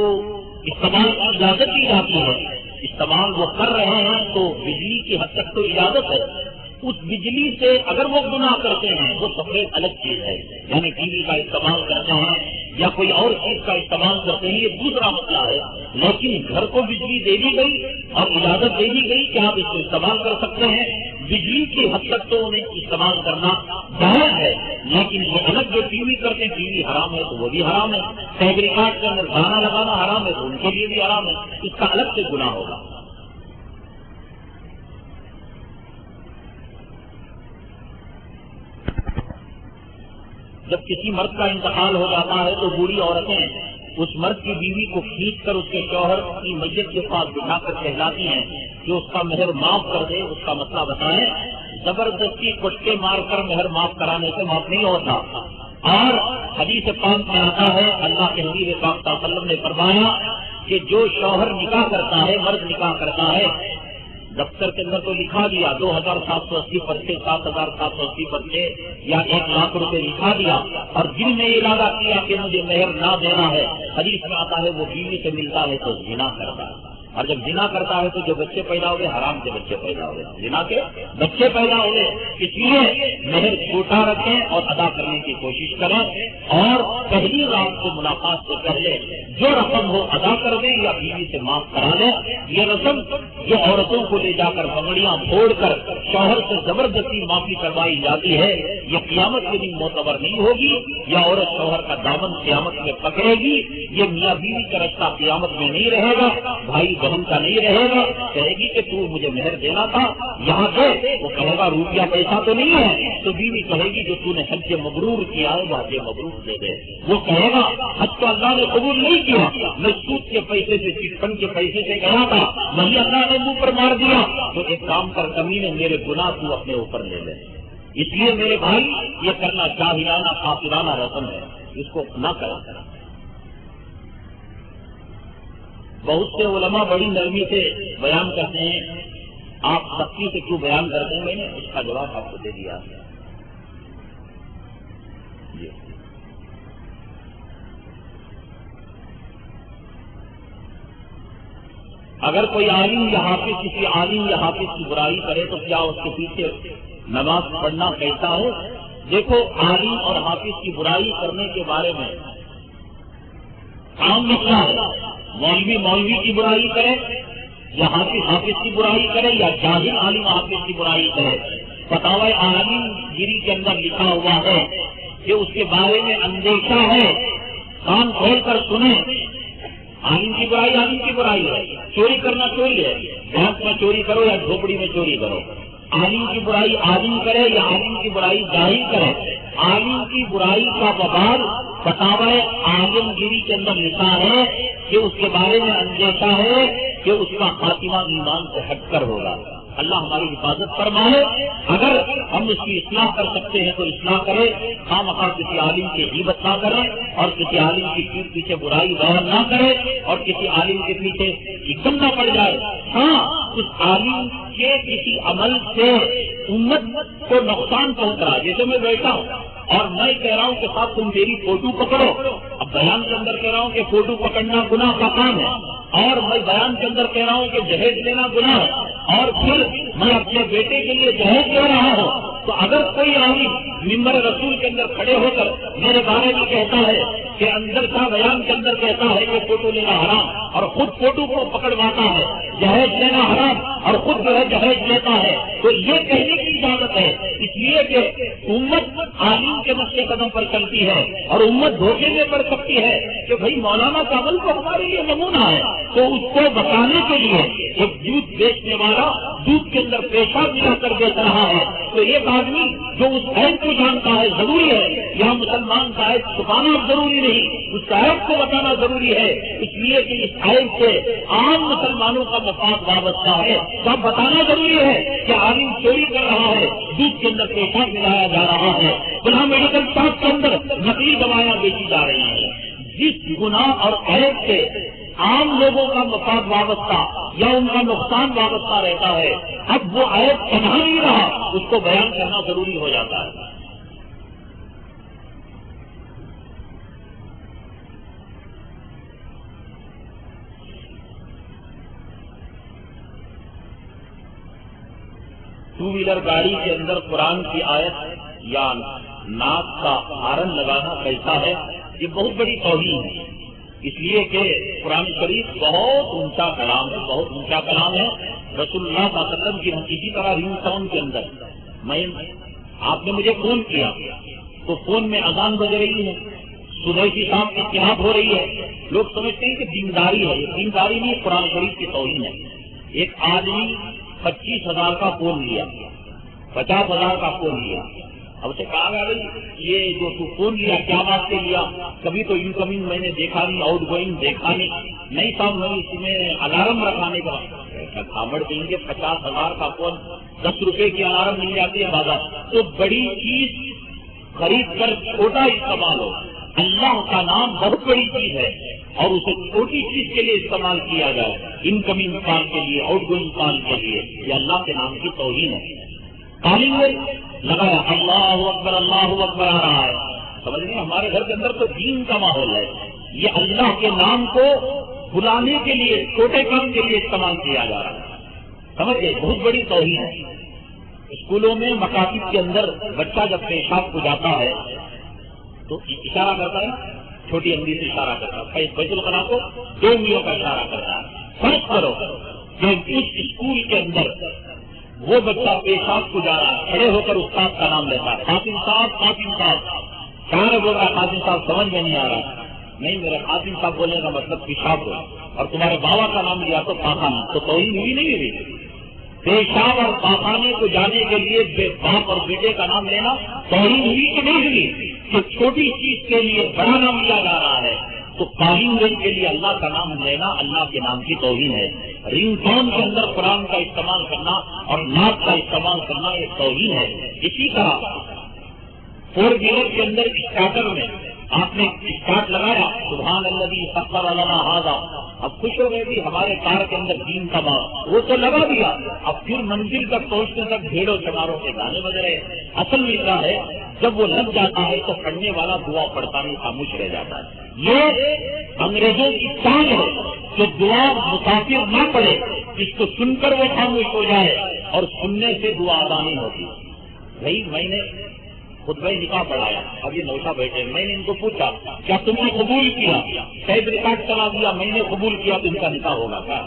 استعمال کی اجازت دی جاتی ہے، استعمال وہ کر رہے ہیں تو بجلی کی حد تک تو اجازت ہے. اس بجلی سے اگر وہ گناہ کرتے ہیں وہ سفید الگ چیز ہے، یعنی ٹی وی کا استعمال کرتے ہیں یا کوئی اور چیز کا استعمال کرتے ہیں یہ دوسرا مسئلہ ہے. لیکن گھر کو بجلی دے دی گئی اور اجازت دے دی گئی کہ آپ اس کو استعمال کر سکتے ہیں. بجلی کی حد تک تو انہیں استعمال کرنا جائز ہے، لیکن یہ الگ جو ٹی وی کرتے ہیں ٹی وی حرام ہے تو وہ بھی حرام ہے. ٹیگریکارڈ کے اندر گانا لگانا حرام ہے تو ان کے لیے بھی حرام ہے. اس کا الگ سے گناہ ہوگا. جب کسی مرد کا انتقال ہو جاتا ہے تو بوڑھی عورتیں اس مرد کی بیوی کو کھینچ کر اس کے شوہر کی میت کے پاس بٹھا کر کہلاتی ہیں کہ اس کا مہر معاف کر دے. اس کا مسئلہ بتائیں. زبردستی کٹکے مار کر مہر معاف کرانے سے معاف نہیں ہوتا. اور حدیث پاک میں آتا ہے اللہ کے حبیب پاک صلی اللہ علیہ وسلم نے فرمایا کہ جو شوہر نکاح کرتا ہے، مرد نکاح کرتا ہے، دفتر کے اندر تو لکھا دیا 2780 پرچے، 7780 پرچے یا 1 لاکھ روپے لکھا دیا اور دل میں ارادہ کیا کہ مجھے مہر نہ دینا ہے. حدیث میں آتا ہے وہ بیوی سے ملتا ہے تو زنا کرتا ہے. اور جب زنا کرتا ہے تو جو بچے پیدا ہوئے حرام کے بچے پیدا ہوئے، زنا کے بچے پیدا ہوئے. اس لیے مہر چھوٹا رکھیں اور ادا کرنے کی کوشش کریں اور پہلی رات سے ملاقات سے پہلے جو رقم ہو ادا کر دیں یا بیوی سے معاف کرا لیں. یہ رقم جو عورتوں کو لے جا کر بنگڑیاں پھوڑ کر شوہر سے زبردستی معافی کروائی جاتی ہے، یہ قیامت کے دن معتبر نہیں ہوگی. یا عورت شوہر کا دامن قیامت میں پکڑے گی. یہ میاں بیوی کا رشتہ قیامت میں نہیں رہے گا، بھائی بہن کا نہیں رہے گا. کہے گی کہ تو مجھے مہر دینا تھا یہاں سے، وہ کہے گا روپیہ پیسہ تو نہیں ہے. تو بیوی کہے گی جو تو نے حج مبرور کیا ہے وہ حج مبرور دے دے. وہ کہے گا حج تو اللہ نے قبول نہیں کیا، میں سود کے پیسے سے چٹ فنڈ کے پیسے سے گیا تھا، وہی اللہ نے منہ پر مار دیا. تو ایک کام کر کمینے میرے گناہ تو اپنے اوپر لے لے. اس لیے میرے بھائی یہ کرنا جاہلانہ کافرانہ رسم ہے، اس کو نہ کرا. بہت سے علماء بڑی نرمی سے بیان کرتے ہیں، آپ سختی سے کیوں بیان کرتے ہیں؟ میں نے اس کا جواب آپ کو دے دیا. جی اگر کوئی عالم یا حافظ کسی عالم یا حافظ کی برائی کرے تو کیا اس کے پیچھے نماز پڑھنا کیسا ہے؟ دیکھو عالم اور حافظ کی برائی کرنے کے بارے میں عام مسئلہ ہے. مولوی کی برائی کرے یا حافظ کی برائی کرے یا جاہل عالم حافظ کی برائی کرے. فتاوی عالم گیری کے اندر لکھا ہوا ہے کہ اس کے بارے میں اندیشہ ہے، کان کھول کر سنیں. عالم کی برائی ہے، چوری کرنا چوری ہے، بینک میں چوری کرو یا جھوپڑی میں چوری کرو. عالم کی برائی عالم کرے یا عالم کی برائی جاہل کرے. عالم کی برائی کا وبال فتاوی عالم گیری کے اندر لکھا ہے کہ اس کے بارے میں اندیشہ ہے کہ اس کا خاتمہ ایمان سے ہٹ کر ہوگا. اللہ ہماری حفاظت فرمائے. اگر ہم اس کی اصلاح کر سکتے ہیں تو اصلاح کریں. خواہ کسی عالم کی غیبت نہ کریں اور کسی عالم کی پیٹھ پیچھے برائی بیان نہ کریں اور کسی عالم کے پیچھے ایکدم نہ پڑ جائے. ہاں اس عالم کے کسی عمل سے امت کو نقصان پہنچ رہا ہے. جیسے میں بیٹھا ہوں اور میں کہہ رہا ہوں کہ صاحب تم میری فوٹو پکڑو. اب بیان کے اندر کہہ رہا ہوں کہ فوٹو پکڑنا گناہ کا کام ہے اور میں بیان کے اندر کہہ رہا ہوں کہ جہیز لینا گناہ ہے اور پھر میں اپنے بیٹے کے لیے جہیز لے رہا ہوں. تو اگر کوئی عالم ممبر رسول کے اندر کھڑے ہو کر میرے بارے میں کہتا ہے کہ اندر کا بیان کے اندر کہتا ہے کہ فوٹو لینا حرام اور خود فوٹو کو پکڑواتا ہے، جہیز لینا حرام اور خود جو ہے جہیز لیتا ہے، تو یہ کہنے کی اجازت ہے اس لیے کہ امت عالم کے نقش قدم پر چلتی ہے اور امت دھوکے میں پڑ سکتی ہے کہ بھائی مولانا کا عمل تو ہمارے لیے نمونہ ہے، تو اس کو بتانے کے لیے ایک دودھ بیچنے والا دودھ کے اندر پیشاب ملا کر بیچ رہا ہے، تو ایک آدمی جو اس عیب کو جانتا ہے ضروری ہے، یہاں مسلمان کا عیب چھپانا ضروری نہیں، اس کا عیب کو بتانا ضروری ہے، اس لیے کہ اس عیب سے عام مسلمانوں کا مفاد وابستہ ہے، تو اب بتانا ضروری ہے کہ عالم چوری کر رہا ہے، دودھ کے اندر پیشاب ملایا جا رہا ہے، فلاں میڈیکل شاپ کے اندر نقلی دوائیاں بیچی جا رہی ہیں، جس گناہ اور عیب سے عام لوگوں کا مفاد وابستہ یا ان کا نقصان وابستہ رہتا ہے، اب وہ عیب تنہا نہیں رہا، اس کو بیان کرنا ضروری ہو جاتا ہے۔ ٹو ویلر گاڑی کے اندر قرآن کی آیت یا نعت کا ہارن لگانا کیسا ہے؟ یہ بہت بڑی توہین ہے، اس لیے کہ قرآن شریف بہت اونچا کلام ہے، بہت اونچا کلام ہے۔ رسول اللہ صلی اللہ علیہ وسلم کی اسی طرح رنگ ٹون کے اندر آپ نے مجھے فون کیا تو فون میں اذان بج رہی ہے، صبح کی شام کی قرات ہو رہی ہے، لوگ سمجھتے ہیں کہ دینداری ہے، یہ دینداری نہیں، قرآن شریف کی توہین ہے۔ ایک آدمی 25,000 کا فون لیا، 50,000 کا فون لیا، اب اسے کہا گیا بھائی یہ جو تو فون لیا کیا بات سے لیا؟ کبھی تو انکمنگ میں نے دیکھا نہیں، آؤٹ گوئنگ دیکھا نہیں صاحب میں اس میں الارم رکھانے کا کھابڑ دیں گے، 50,000 کا فون 10 روپے کی الارم مل جاتی ہے بازار، تو بڑی چیز خرید کر چھوٹا استعمال ہو، اللہ کا نام بہت بڑی چیز ہے اور اسے چھوٹی چیز کے لیے استعمال کیا جائے، انکمنگ کال کے لیے، آؤٹ گوئنگ کال کے لیے، یہ اللہ کے نام کی توہین ہے۔ تعلیم لگایا اللہ اکبر آ رہا ہے، سمجھ گئے؟ ہمارے گھر کے اندر تو دین کا ماحول ہے، یہ اللہ کے نام کو بلانے کے لیے چھوٹے کام کے لیے استعمال کیا جا رہا ہے، سمجھ گئے؟ بہت بڑی توہین ہے۔ اسکولوں میں مکاتب کے اندر بچہ جب پیشاب کو جاتا ہے تو اشارہ کرتا ہے، چھوٹی انگلی سے اشارہ کرتا ہے، بیت الخلا کو 2 انگلیوں کا اشارہ کرتا ہے۔ فرض کرو کہ اس اسکول کے اندر وہ بچہ پیشاب کو جا رہا ہے، کھڑے ہو کر استاد کا نام لیتا ہے، قاسم صاحب کہاں بول رہا ہے، قاسم صاحب سمجھ میں نہیں آ رہا، نہیں میرا قاسم صاحب بولنے کا مطلب پیشاب ہو، اور تمہارے بابا کا نام لیا تو پاخانہ، تو توہین ہوئی نہیں ہوئی؟ پیشاب اور پاخانے کو جانے کے لیے باپ اور بیٹے کا نام لینا توہین ہوئی کہ نہیں ہوئی؟ کہ چھوٹی چیز کے لیے بڑا نام لیا جا رہا ہے، تو کالنگ رنگ کے لیے اللہ کا نام لینا اللہ کے نام کی توہین ہے۔ رنگ ٹون کے اندر قرآن کا استعمال کرنا اور نعت کا استعمال کرنا یہ توہین ہے۔ اسی طرح 4 ویلر کے اندر اسٹارٹر میں آپ نے اسٹارٹ لگایا، سبحان الذی سخر لنا ھذا، اب خوش ہو گئے بھی ہمارے کار کے اندر دین کا بات، وہ تو لگا دیا، اب پھر منزل تک پہنچنے تک بھیڑوں چماروں کے گانے بج رہے۔ اصل میں کیا ہے، جب وہ لگ جاتا ہے تو پڑھنے والا دعا پڑھتا نہیں، خاموش رہ جاتا ہے۔ یہ انگریزوں کی چال ہے کہ دعا مسافر نہ پڑے، جس کو سن کر وہ خاموش ہو جائے اور سننے سے دعا ادا نہیں ہوتی۔ بھائی میں نے خطبہ نکاح پڑھایا، اب یہ نوشا بیٹھے، میں نے ان کو پوچھا کیا تم نے قبول کیا؟ شاید ریکارڈ چلا دیا، میں نے قبول کیا تو ان کا نکاح ہوگا کیا؟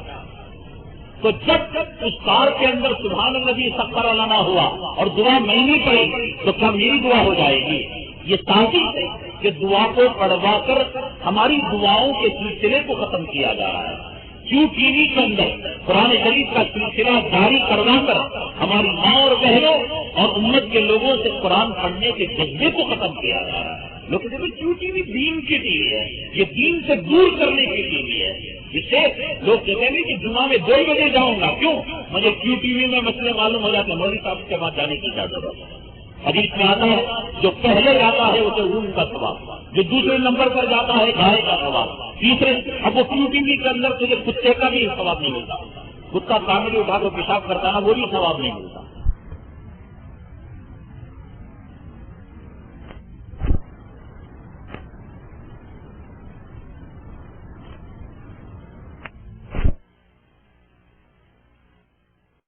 تو جب تک اس کار کے اندر سبحان الذی سخر لنا ہوا اور دعا میں نہیں پڑھی تو کیا میری دعا ہو جائے گی؟ یہ سازش ہے کہ دعا کو پڑھوا کر ہماری دعاؤں کے سلسلے کو ختم کیا جا رہا ہے۔ کیوں ٹی وی کے اندر قرآن شریف کا سلسلہ جاری کروا کر ہماری ماں اور بہنوں اور امت کے لوگوں سے قرآن پڑھنے کے جذبے کو ختم کیا جا رہا ہے۔ لوگ کہتے ہیں کیوں ٹی وی دین کی ٹی وی ہے، یہ دین سے دور کرنے کی ٹی وی ہے۔ اس سے لوگ کہتے ہیں کہ جمعہ میں 2 بجے جاؤں گا، کیوں؟ مجھے کیوں ٹی وی میں مسئلے معلوم ہو جاتے ہیں، مولوی صاحب کے بعد جانے کی کیا ضرورت ہے؟ حدیث میں آتا ہے جو پہلے جاتا ہے اسے اون کا ثواب، جو دوسرے نمبر پر جاتا ہے گائے کا ثواب، تیسرے اب وہ ٹی وی کے اندر تجھے کتے کا بھی ثواب نہیں ملتا، کتا کانگڑی اٹھا تو پیشاب کرتا نا وہ بھی ثواب نہیں ملتا۔